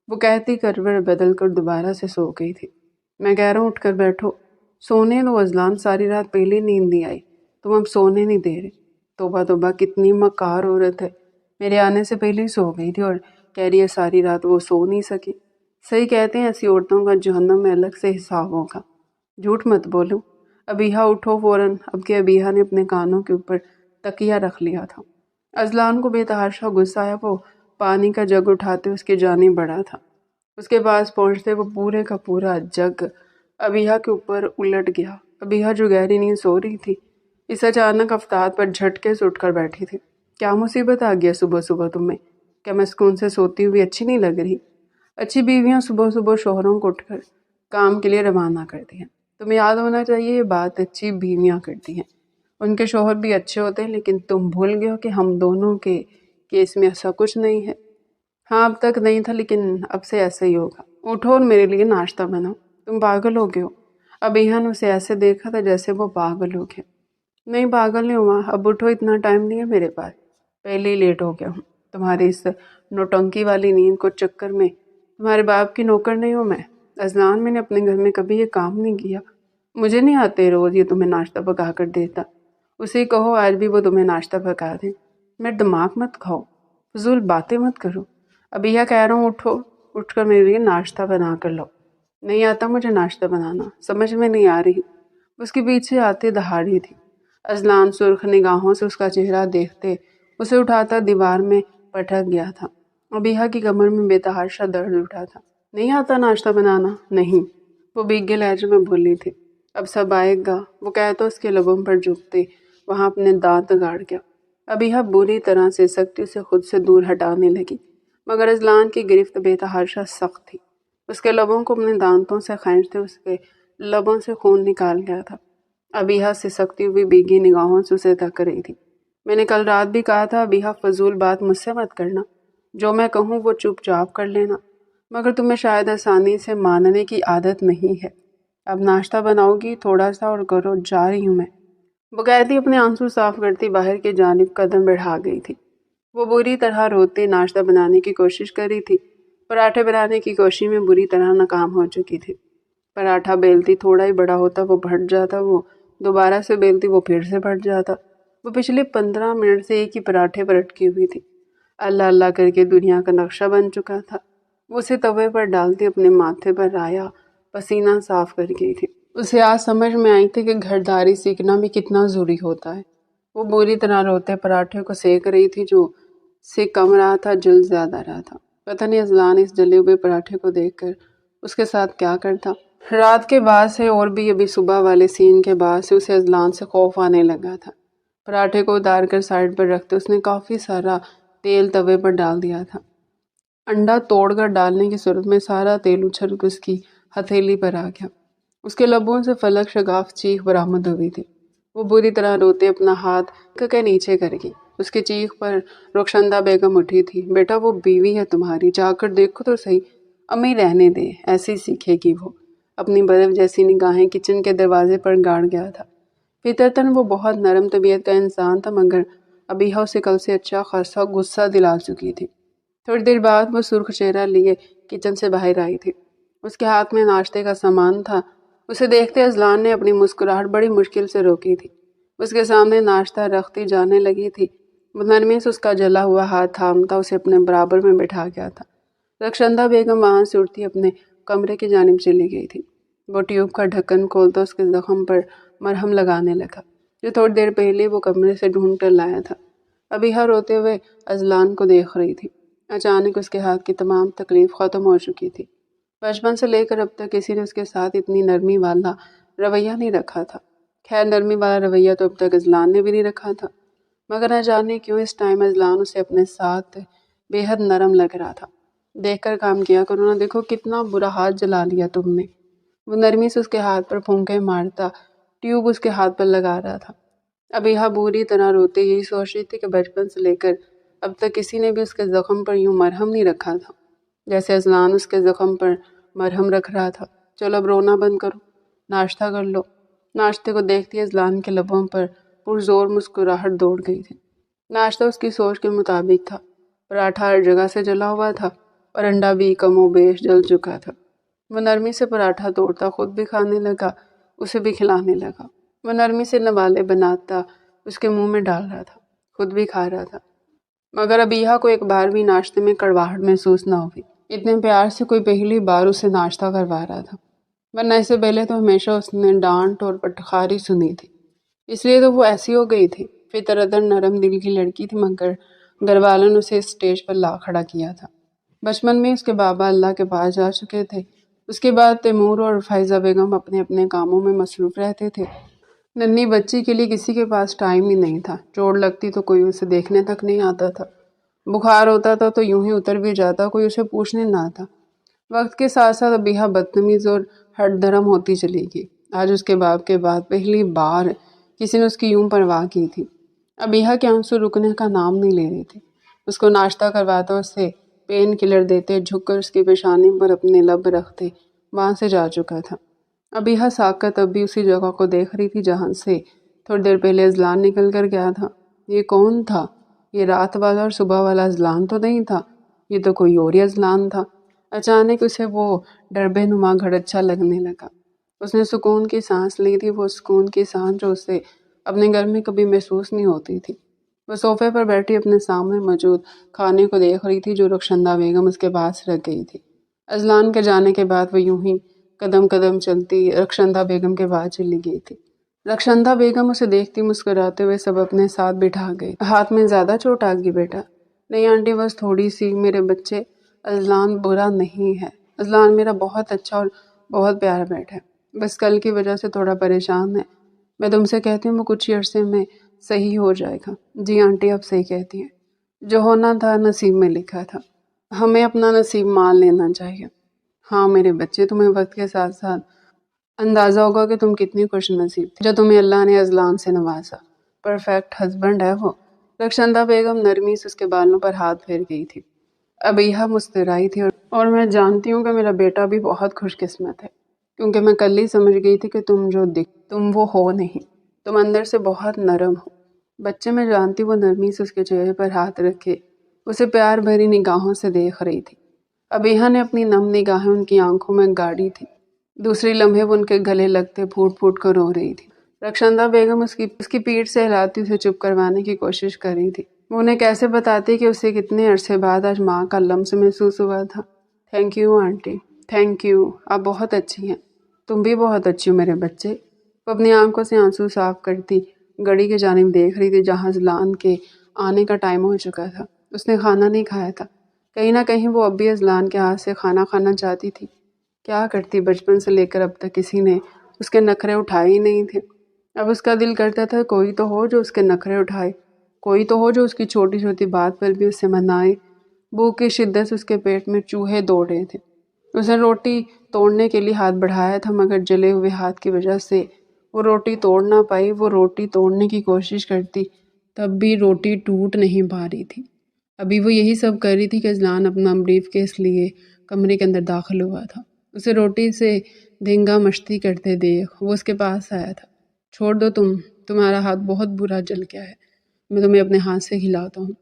وہ کہتی کروٹ بدل کر دوبارہ سے سو گئی تھی۔ میں کہہ رہا ہوں اٹھ کر بیٹھو، سونے دو اذلان، ساری رات پہلے نیند نہیں آئی، تم اب سونے نہیں دے رہے۔ توبہ توبہ، کتنی مکار عورت ہے، میرے آنے سے پہلے ہی سو گئی تھی اور کہہ رہی ہے ساری رات وہ سو نہیں سکی۔ صحیح کہتے ہیں، ایسی عورتوں کا جہنم میں الگ سے حساب ہوگا۔ جھوٹ مت بولو۔ ابیحا اٹھو فوراً۔ اب کہ ابیحا نے اپنے کانوں کے اوپر تکیہ رکھ لیا تھا۔ اذلان کو بے تحاشا غصہ آیا۔ وہ پانی کا جگ اٹھاتے اس کی جانب بڑھا تھا۔ اس کے پاس پہنچتے وہ پورے کا پورا جگ ابیہا کے اوپر الٹ گیا۔ ابیہا جو گہری نیند سو رہی تھی، اس اچانک افتاد پر جھٹکے سے اٹھ کر بیٹھی تھی۔ کیا مصیبت آ گیا صبح صبح تمہیں؟ کیا میں سکون سے سوتی ہوئی اچھی نہیں لگ رہی؟ اچھی بیویاں صبح صبح شوہروں کو اٹھ کر کام کے لیے روانہ کرتی ہیں۔ تمہیں یاد ہونا چاہیے یہ بات اچھی بیویاں کرتی ہیں، ان کے شوہر بھی اچھے ہوتے ہیں، لیکن تم بھول گئے ہو کہ ہم دونوں کے کیس میں ایسا کچھ نہیں ہے۔ ہاں اب تک نہیں تھا، لیکن اب سے ایسا ہی ہوگا۔ اٹھو اور میرے لیے ناشتہ بناؤ۔ تم پاگل ہو گئے ہو؟ ابیہا نے اسے ایسے دیکھا تھا جیسے وہ پاگل ہو گیا۔ نہیں پاگل نہیں ہوا، اب اٹھو، اتنا ٹائم نہیں ہے میرے پاس، پہلے ہی لیٹ ہو گیا ہوں۔ تمہاری اس نوٹنکی والی نیند کو چکر میں تمہارے باپ کی نوکر نہیں ہوں میں۔ اذلان میں نے اپنے گھر میں کبھی یہ کام نہیں کیا، مجھے نہیں آتے روز یہ تمہیں ناشتہ پکا کر دیتا۔ اسے کہو آج بھی وہ تمہیں ناشتہ پکا دیں۔ میرا دماغ مت کھاؤ، فضول باتیں مت کرو۔ ابیہا کہہ رہا ہوں اٹھو، اٹھ کر میرے لیے ناشتہ بنا کر لاؤ۔ نہیں آتا مجھے ناشتہ بنانا، سمجھ میں نہیں آ رہی۔ اس کے پیچھے آتے دہاڑی تھی۔ اذلان سرخ نگاہوں سے اس کا چہرہ دیکھتے اسے اٹھاتا دیوار میں پٹک گیا تھا۔ ابیہا کی کمر میں بے تحاشا درد اٹھا تھا۔ نہیں آتا ناشتہ بنانا؟ نہیں، وہ بھیگے لہجے میں بولی تھی۔ اب سب آئے گا، وہ کہہ تو اس کے لبوں پر جھکتے وہاں اپنے دانت گاڑ گیا۔ ابیہا بری طرح سے سختی سے خود سے دور ہٹانے لگی، مگر اذلان کی گرفت بے تحاشا سخت تھی۔ اس کے لبوں کو اپنے دانتوں سے کھینچتے اس کے لبوں سے خون نکال گیا تھا۔ ابیہا سے سکتی ہوئی بھیگی نگاہوں سے اسے تک رہی تھی۔ میں نے کل رات بھی کہا تھا ابیہا فضول بات مجھ سے مت کرنا، جو میں کہوں وہ چپ چاپ کر لینا، مگر تمہیں شاید آسانی سے ماننے کی عادت نہیں ہے۔ اب ناشتہ بناؤ گی؟ تھوڑا سا اور کرو، جا رہی ہوں میں۔ وہ کہتی اپنے آنسو صاف کرتی باہر کی جانب قدم بڑھا گئی تھی۔ وہ بری طرح روتے ناشتہ بنانے کی کوشش کر رہی تھی۔ پراٹھے بنانے کی کوشش میں بری طرح ناکام ہو چکی تھی۔ پراٹھا بیلتی تھوڑا ہی بڑا ہوتا وہ پھٹ جاتا، وہ دوبارہ سے بیلتی وہ پھر سے پھٹ جاتا۔ وہ پچھلے 15 منٹ سے ایک ہی پراٹھے پر اٹکی ہوئی تھی۔ اللہ اللہ کر کے دنیا کا نقشہ بن چکا تھا۔ وہ اسے توے پر ڈالتی اپنے ماتھے پر رایا پسینہ صاف کر گئی تھی۔ اسے آج سمجھ میں آئی تھی کہ گھرداری سیکھنا بھی کتنا ضروری ہوتا ہے۔ وہ بری طرح روتے پراٹھے کو سیک رہی تھی، جو سے کم رہا تھا، جل زیادہ رہا تھا۔ پتہ نہیں اذلان اس جلے ہوئے پراٹھے کو دیکھ کر اس کے ساتھ کیا کرتا۔ رات کے بعد سے اور بھی ابھی صبح والے سین کے بعد سے اسے اذلان سے خوف آنے لگا تھا۔ پراٹھے کو اتار کر سائڈ پر رکھتے اس نے کافی سارا تیل توے پر ڈال دیا تھا۔ انڈا توڑ کر ڈالنے کی صورت میں سارا تیل اچھل کر اس کی ہتھیلی پر آ گیا۔ اس کے لبوں سے فلک شگاف چیخ برآمد ہوئی تھی۔ وہ بری طرح روتے اپنا ہاتھ کے نیچے کر گئی۔ اس کی چیخ پر رخشندہ بیگم اٹھی تھی۔ بیٹا وہ بیوی ہے تمہاری، جا کر دیکھو تو صحیح۔ امی رہنے دے، ایسے سیکھے گی وہ۔ اپنی برف جیسی نگاہیں کچن کے دروازے پر گاڑ گیا تھا۔ فطرتاً وہ بہت نرم طبیعت کا انسان تھا، مگر ابیہا اسے کل سے اچھا خاصا غصہ دلا چکی تھی۔ تھوڑی دیر بعد وہ سرخ چہرہ لیے کچن سے باہر آئی تھی۔ اس کے ہاتھ میں ناشتے کا سامان تھا۔ اسے دیکھتے اذلان نے اپنی مسکراہٹ بڑی مشکل سے روکی تھی۔ اس کے سامنے ناشتہ رکھتی جانے لگی تھی۔ وہ نرمی سے اس کا جلا ہوا ہاتھ تھامتا اسے اپنے برابر میں بٹھا گیا تھا۔ رخشندہ بیگم وہاں سے اٹھتی اپنے کمرے کی جانب چلی گئی تھی۔ وہ ٹیوب کا ڈھکن کھولتا اس کے زخم پر مرہم لگانے لگا، جو تھوڑی دیر پہلے وہ کمرے سے ڈھونڈ کر لایا تھا۔ ابیہا روتے ہوئے اذلان کو دیکھ رہی تھی۔ اچانک اس کے ہاتھ کی تمام تکلیف ختم ہو چکی تھی۔ بچپن سے لے کر اب تک کسی نے اس کے ساتھ اتنی نرمی والا رویہ نہیں رکھا تھا۔ خیر نرمی والا رویہ تو اب تک اذلان نے بھی نہیں رکھا تھا، مگر نہ جانے کیوں اس ٹائم اذلان اسے اپنے ساتھ بے حد نرم لگ رہا تھا۔ دیکھ کر کام کیا کرو نا، دیکھو کتنا برا ہاتھ جلا لیا تم نے۔ وہ نرمی سے اس کے ہاتھ پر پھونکے مارتا ٹیوب اس کے ہاتھ پر لگا رہا تھا۔ ابیہا بری طرح روتے یہی سوچ رہی تھی کہ بچپن سے لے کر اب تک کسی نے بھی اس کے زخم پر یوں مرہم نہیں رکھا تھا جیسے اذلان اس کے زخم پر مرہم رکھ رہا تھا۔ چلو اب رونا بند کرو، ناشتہ کر لو۔ ناشتے کو دیکھتی اذلان کے لبوں پر پرزور مسکراہٹ دوڑ گئی تھی۔ ناشتہ اس کی سوچ کے مطابق تھا۔ پراٹھا ہر جگہ سے جلا ہوا تھا اور انڈا بھی کم و بیش جل چکا تھا۔ وہ نرمی سے پراٹھا توڑتا خود بھی کھانے لگا، اسے بھی کھلانے لگا۔ وہ نرمی سے نوالے بناتا اس کے منہ میں ڈال رہا تھا، خود بھی کھا رہا تھا، مگر ابیہا کو ایک بار بھی ناشتے میں کڑواہٹ محسوس نہ ہوئی۔ اتنے پیار سے کوئی پہلی بار اسے ناشتہ کروا رہا تھا، ورنہ اس سے پہلے تو ہمیشہ اس نے ڈانٹ اور پٹخاری سنی تھی، اس لیے تو وہ ایسی ہو گئی تھی۔ فطرتاً نرم دل کی لڑکی تھی، مگر گھر والوں نے اسے اسٹیج پر لا کھڑا کیا تھا۔ بچپن میں اس کے بابا اللہ کے پاس جا چکے تھے اس کے بعد تیمور اور فائزہ بیگم اپنے اپنے کاموں میں مصروف رہتے تھے۔ ننھی بچی کے لیے کسی کے پاس ٹائم ہی نہیں تھا۔ چوٹ لگتی تو کوئی اسے دیکھنے تک نہیں آتا تھا، بخار ہوتا تھا تو یوں ہی اتر بھی جاتا، کوئی اسے پوچھنے نہ آتا۔ وقت کے ساتھ ساتھ ابیہا بدتمیز اور ہٹ دھرم ہوتی چلی گئی۔ آج اس کے باپ کے بعد پہلی بار کسی نے اس کی یوں پرواہ کی تھی۔ ابیہا کے آنسو رکنے کا نام نہیں لے رہے تھے۔ اس کو ناشتہ کرواتا، اسے پین کلر دیتے، جھک کر اس کی پیشانی پر اپنے لب رکھتے، وہاں سے جا چکا تھا۔ ابیہا ساکت اب بھی اسی جگہ کو دیکھ رہی تھی جہاں سے تھوڑی دیر پہلے اذلان نکل کر گیا تھا۔ یہ کون تھا؟ یہ رات والا اور صبح والا اذلان تو نہیں تھا، یہ تو کوئی اور ہی اذلان تھا۔ اچانک اسے وہ ڈربے نما گھر اچھا لگنے لگا۔ اس نے سکون کی سانس لی تھی، وہ سکون کی سانس جو اسے اپنے گھر میں کبھی محسوس نہیں ہوتی تھی۔ وہ صوفے پر بیٹھی اپنے سامنے موجود کھانے کو دیکھ رہی تھی جو رخشندہ بیگم اس کے پاس رکھ گئی تھی۔ اذلان کے جانے کے بعد وہ یوں ہی قدم قدم چلتی رخشندہ بیگم کے بعد چلی گئی تھی۔ رخشندہ بیگم اسے دیکھتی مسکراتے ہوئے سب اپنے ساتھ بٹھا گئے۔ ہاتھ میں زیادہ چوٹ آ گئی بیٹا؟ نہیں آنٹی، بس تھوڑی سی۔ میرے بچے، اذلان برا نہیں ہے، اذلان میرا بہت اچھا اور بہت پیارا بیٹا ہے، بس کل کی وجہ سے تھوڑا پریشان ہے۔ میں تم سے کہتی ہوں وہ کچھ ہی عرصے میں صحیح ہو جائے گا۔ جی آنٹی آپ صحیح کہتی ہیں، جو ہونا تھا نصیب میں لکھا تھا، ہمیں اپنا نصیب مان لینا چاہیے۔ ہاں میرے بچے، تمہیں وقت کے ساتھ ساتھ اندازہ ہوگا کہ تم کتنی خوش نصیب تھی جو تمہیں اللہ نے اذلان سے نوازا۔ پرفیکٹ ہسبینڈ ہے وہ۔ رخشندہ بیگم نرمی سے اس کے بالوں پر ہاتھ پھیر گئی تھی۔ ابیہا مسکرائی تھی اور میں جانتی ہوں کہ میرا بیٹا بھی بہت خوش قسمت ہے، کیونکہ میں کل ہی سمجھ گئی تھی کہ تم وہ ہو نہیں، تم اندر سے بہت نرم ہو۔ بچے میں جانتی، وہ نرمی سے اس کے چہرے پر ہاتھ رکھے اسے پیار بھری نگاہوں سے دیکھ رہی تھی۔ ابیہا نے اپنی نم نگاہیں ان کی آنکھوں میں گاڑی تھی، دوسری لمحے وہ ان کے گلے لگتے پھوٹ پھوٹ کر رو رہی تھی۔ رخشندہ بیگم اس کی پیٹھ سے ہلاتی اسے چپ کروانے کی کوشش کر رہی تھی۔ وہ انہیں کیسے بتاتی کہ اسے کتنے عرصے بعد آج ماں کا لمس محسوس ہوا تھا۔ Thank you aunty, thank you, آپ بہت اچھی ہیں، تم بھی بہت اچھی ہو میرے بچے۔ وہ اپنی آنکھوں سے آنسو صاف کرتی گھڑی کی جانب دیکھ رہی تھی جہاں اذلان کے آنے کا ٹائم ہو چکا تھا۔ اس نے کھانا نہیں کھایا تھا، کہیں نہ کہیں وہ اب بھی اذلان کے ہاتھ سے کھانا کھانا چاہتی تھی۔ کیا کرتی، بچپن سے لے کر اب تک کسی نے اس کے نخرے اٹھائے ہی نہیں تھے۔ اب اس کا دل کرتا تھا کوئی تو ہو جو اس کے نخرے اٹھائے، کوئی تو ہو جو اس کی چھوٹی چھوٹی بات پر بھی اسے منائے۔ بھوک کی شدت سے اس کے پیٹ میں چوہے دوڑ رہے تھے۔ اس نے روٹی توڑنے کے لیے ہاتھ بڑھایا تھا، مگر جلے ہوئے ہاتھ کی وجہ سے وہ روٹی توڑ نہ پائی۔ وہ روٹی توڑنے کی کوشش کرتی، تب بھی روٹی ٹوٹ نہیں پا رہی تھی۔ ابھی وہ یہی سب کر رہی تھی کہ اذلان اپنا بریف کیس لیے کمرے کے اندر داخل ہوا تھا۔ اسے روٹی سے دھینگا مشتی کرتے دیکھ وہ اس کے پاس آیا تھا۔ چھوڑ دو، تمہارا ہاتھ بہت برا جل گیا ہے، میں تمہیں اپنے ہاتھ سے کھلاتا ہوں۔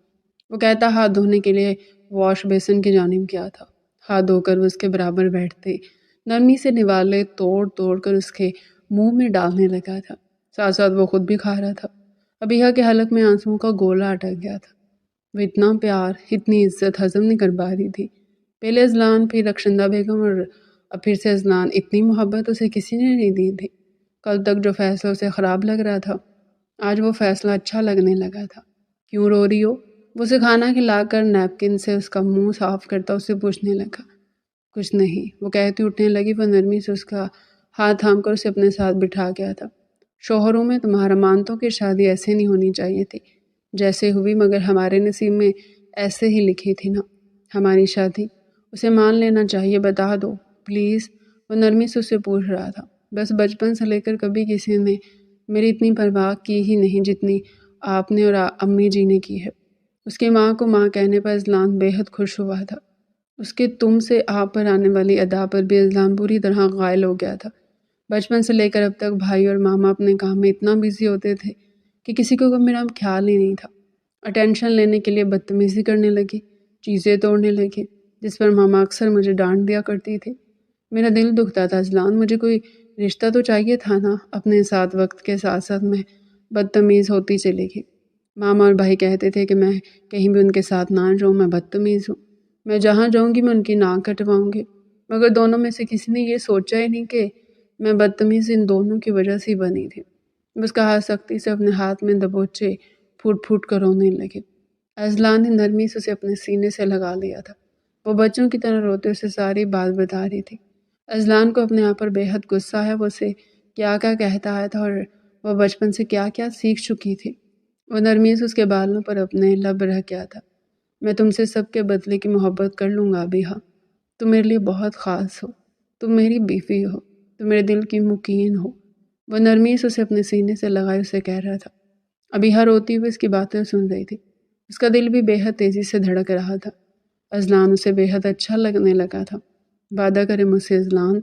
وہ کہتا ہاتھ دھونے کے لیے واش بیسن کی جانب گیا تھا۔ ہاتھ دھو کر وہ اس کے برابر بیٹھتے نرمی سے نوالے توڑ توڑ کر اس کے منہ میں ڈالنے لگا تھا، ساتھ ساتھ وہ خود بھی کھا رہا تھا۔ ابیہا کے حلق میں آنسوؤں کا گولا اٹک گیا تھا۔ وہ اتنا پیار، اتنی عزت ہضم نہیں کر پا رہی تھی۔ پہلے اذلان، پھر رخشندہ بیگم اور اب پھر سے اذلان۔ اتنی محبت اسے کسی نے نہیں دی تھی۔ کل تک جو فیصلہ اسے خراب لگ رہا تھا، آج وہ فیصلہ اچھا لگنے لگا تھا۔ کیوں رو رہی ہو؟ وہ اسے کھانا کھلا کر نیپکن سے اس کا منہ صاف کرتا اسے پوچھنے لگا۔ کچھ نہیں، وہ کہتی اٹھنے لگی۔ وہ نرمی سے اس کا ہاتھ تھام کر اسے اپنے ساتھ بٹھا گیا تھا۔ شوہروں میں تمہارا مانتوں کی شادی ایسے نہیں ہونی چاہیے تھی جیسے ہوئی، مگر ہمارے نصیب میں ایسے ہی لکھی تھی نا ہماری شادی، اسے مان لینا چاہیے، بتا دو پلیز۔ وہ نرمی سے اسے پوچھ رہا تھا۔ بس بچپن سے لے کر کبھی کسی نے میری اتنی پرواہ کی ہی نہیں جتنی آپ نے اور امی جی نے کی ہے۔ اس کی ماں کو ماں کہنے پر اذلان بے حد خوش ہوا تھا۔ اس کے تم سے آپ پر آنے والی ادا پر بھی اذلان پوری طرح غائل ہو گیا تھا۔ بچپن سے لے کر اب تک بھائی اور ماما اپنے کام میں اتنا بزی ہوتے تھے کہ کسی کو میرا خیال ہی نہیں تھا۔ اٹینشن لینے کے لیے بدتمیزی کرنے لگے، چیزیں توڑنے لگے، جس پر ماما اکثر مجھے ڈانٹ دیا کرتی تھی۔ میرا دل دکھتا تھا اذلان، مجھے کوئی رشتہ تو چاہیے تھا نا۔ اپنے ساتھ وقت کے ساتھ ساتھ میں بدتمیز ہوتی چلی گئی۔ ماما اور بھائی کہتے تھے کہ میں کہیں بھی ان کے ساتھ نہ جاؤں، میں بدتمیز ہوں، میں جہاں جاؤں گی میں ان کی ناک کٹواؤں گی، مگر دونوں میں سے کسی نے یہ سوچا ہی نہیں کہ میں بدتمیز ان دونوں کی وجہ سے بنی تھی۔ اس کا ہاتھ سختی سے اپنے ہاتھ میں دبوچے پھوٹ پھوٹ کر رونے لگے۔ اذلان نے نرمی سے اسے اپنے سینے سے لگا لیا تھا۔ وہ بچوں کی طرح روتے اسے ساری بات بتا رہی تھی۔ اذلان کو اپنے آپ پر بے حد غصہ ہے، وہ اسے کیا کیا کہتا آیا تھا اور وہ بچپن سے کیا کیا سیکھ چکی تھی۔ وہ نرمی سے اس کے بالوں پر اپنے لب رکھ گیا تھا۔ میں تم سے سب کے بدلے کی محبت کر لوں گا ابیہا، تم میرے لیے بہت خاص ہو، تم میری بیوی ہو، تم میرے دل کی مکین ہو۔ وہ نرمی سے اسے اپنے سینے سے لگائے اسے کہہ رہا تھا۔ ابیہا روتی ہوئی اس کی باتیں سن رہی تھی، اس کا دل بھی بے حد تیزی سے دھڑک رہا تھا۔ اذلان اسے بے حد اچھا لگنے لگا تھا۔ وعدہ کرے مجھ سے اذلان،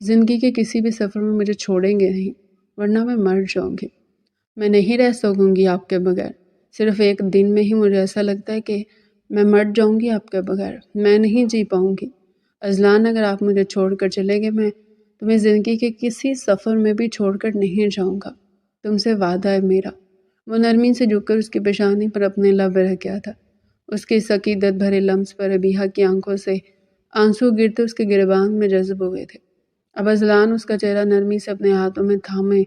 زندگی کے کسی بھی سفر میں مجھے چھوڑیں گے نہیں، ورنہ میں مر جاؤں گی۔ میں نہیں رہ سکوں گی آپ کے بغیر، صرف ایک دن میں ہی مجھے ایسا لگتا ہے کہ میں مر جاؤں گی آپ کے بغیر، میں نہیں جی پاؤں گی۔ اذلان اگر آپ مجھے چھوڑ کر چلے گئے، میں تمہیں زندگی کے کسی سفر میں بھی چھوڑ کر نہیں جاؤں گا، تم سے وعدہ ہے میرا۔ وہ نرمی سے جھک کر اس کی پیشانی پر اپنے لب رکھ گیا تھا۔ اس کی اس عقیدت بھرے لمس پر ابیہا کی آنکھوں سے آنسو گرتے اس کے گریبان میں جذب ہوئے تھے۔ اب اذلان اس کا چہرہ نرمی سے اپنے ہاتھوں میں تھامے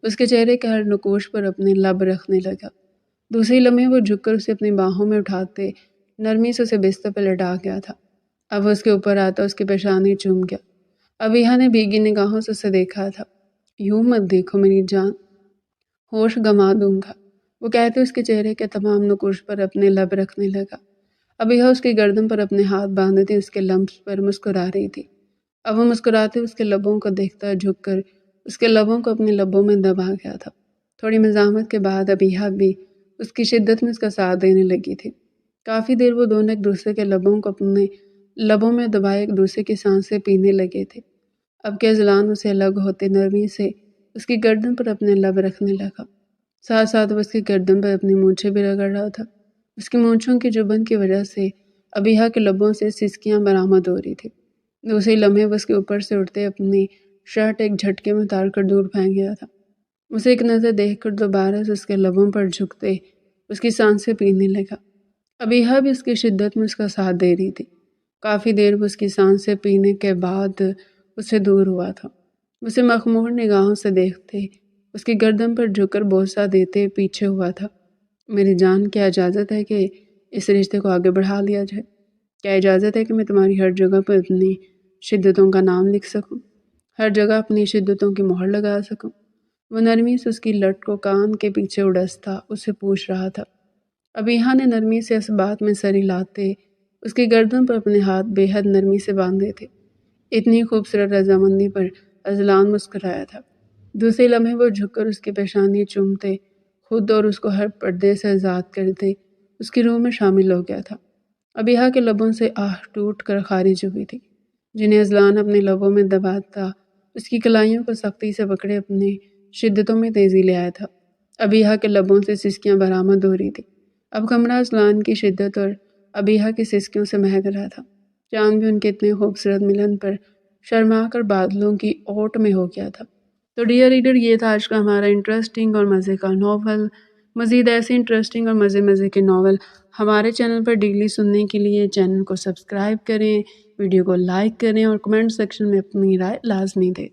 اس کے چہرے کے ہر نقوش پر اپنے لب رکھنے لگا۔ دوسری لمحے وہ جھک کر اسے اپنی باہوں میں اٹھاتے نرمی سے اسے بستر پر لٹا گیا تھا۔ اب وہ اس کے اوپر آتا اس کی پیشانی چوم گیا۔ ابیہا نے بھیگی نگاہوں سے اسے دیکھا تھا۔ یوں مت دیکھو میری جان، ہوش گنوا دوں گا، وہ کہتے اس کے چہرے کے تمام نقوش پر اپنے لب رکھنے لگا۔ ابیہا اس کی گردن پر اپنے ہاتھ باندھتی اس کے لمس پر مسکرا رہی تھی۔ اب وہ مسکراتے اس کے لبوں کو دیکھتا جھک کر اس کے لبوں کو اپنے لبوں میں دبا گیا تھا۔ تھوڑی مزاحمت کے بعد ابیہا بھی اس کی شدت میں اس کا ساتھ دینے لگی تھی۔ کافی دیر وہ دونوں ایک دوسرے کے لبوں کو اپنے لبوں میں دبائے ایک دوسرے کی سانسیں پینے لگے تھے۔ اب کہ اذلان اسے الگ ہوتے نرمی سے اس کی گردن پر اپنے لب رکھنے لگا، ساتھ ساتھ وہ اس کی گردن پر اپنی مونچھیں بھی رگڑ رہا تھا۔ اس کی مونچھوں کی جبن کی وجہ سے ابیہا کے لبوں سے سسکیاں برآمد ہو رہی تھی۔ دوسری لمحے وہ اس کے اوپر سے اٹھتے اپنی شرٹ ایک جھٹکے میں اتار کر دور پھینک گیا تھا۔ اسے ایک نظر دیکھ کر دوبارہ سے اس کے لبوں پر جھکتے اس کی سانسیں پینے لگا۔ ابیہا بھی اس کی شدت میں اس کا ساتھ دے رہی تھی۔ کافی دیر وہ اس کی سانسیں پینے کے بعد اسے دور ہوا تھا۔ اسے مخمور نگاہوں سے دیکھتے اس کی گردن پر جھک کر بوسہ دیتے پیچھے ہوا تھا۔ میری جان، کیا اجازت ہے کہ اس رشتے کو آگے بڑھا لیا جائے؟ کیا اجازت ہے کہ میں تمہاری ہر جگہ پر اپنی شدتوں کا نام لکھ سکوں، ہر جگہ اپنی شدتوں کی مہر لگا سکوں؟ وہ نرمی سے اس کی لٹ کو کان کے پیچھے اڑستا اسے پوچھ رہا تھا۔ ابیہا نے نرمی سے اس بات میں سر ہلاتے اس کی گردن پر اپنے ہاتھ بے حد نرمی سے باندھے تھے۔ اتنی خوبصورت رضامندی پر اذلان مسکرایا تھا۔ دوسرے لمحے وہ جھک کر اس کی پیشانی چومتے خود اور اس کو ہر پردے سے آزاد کرتے اس کی روح میں شامل ہو گیا تھا۔ ابیہا کے لبوں سے آہ ٹوٹ کر خارج ہوئی تھی، جنہیں اذلان اپنے لبوں میں دباتا اس کی کلائیوں کو سختی سے پکڑے اپنے شدتوں میں تیزی لے آیا تھا۔ ابیہا کے لبوں سے سسکیاں برآمد ہو رہی تھی۔ اب کمرہ اذلان کی شدت اور ابیہا کی سسکیوں سے مہک رہا تھا۔ چاند بھی ان کے اتنے خوبصورت ملن پر شرما کر بادلوں کی اوٹ میں ہو گیا تھا۔ تو ڈیئر ریڈر، یہ تھا آج کا ہمارا انٹرسٹنگ اور مزے کا ناول۔ مزید ایسے انٹرسٹنگ اور مزے کے ناول ہمارے چینل پر ڈیلی سننے کے لیے چینل کو سبسکرائب کریں، ویڈیو کو لائک کریں اور کمنٹ سیکشن میں اپنی رائے لازمی دیں۔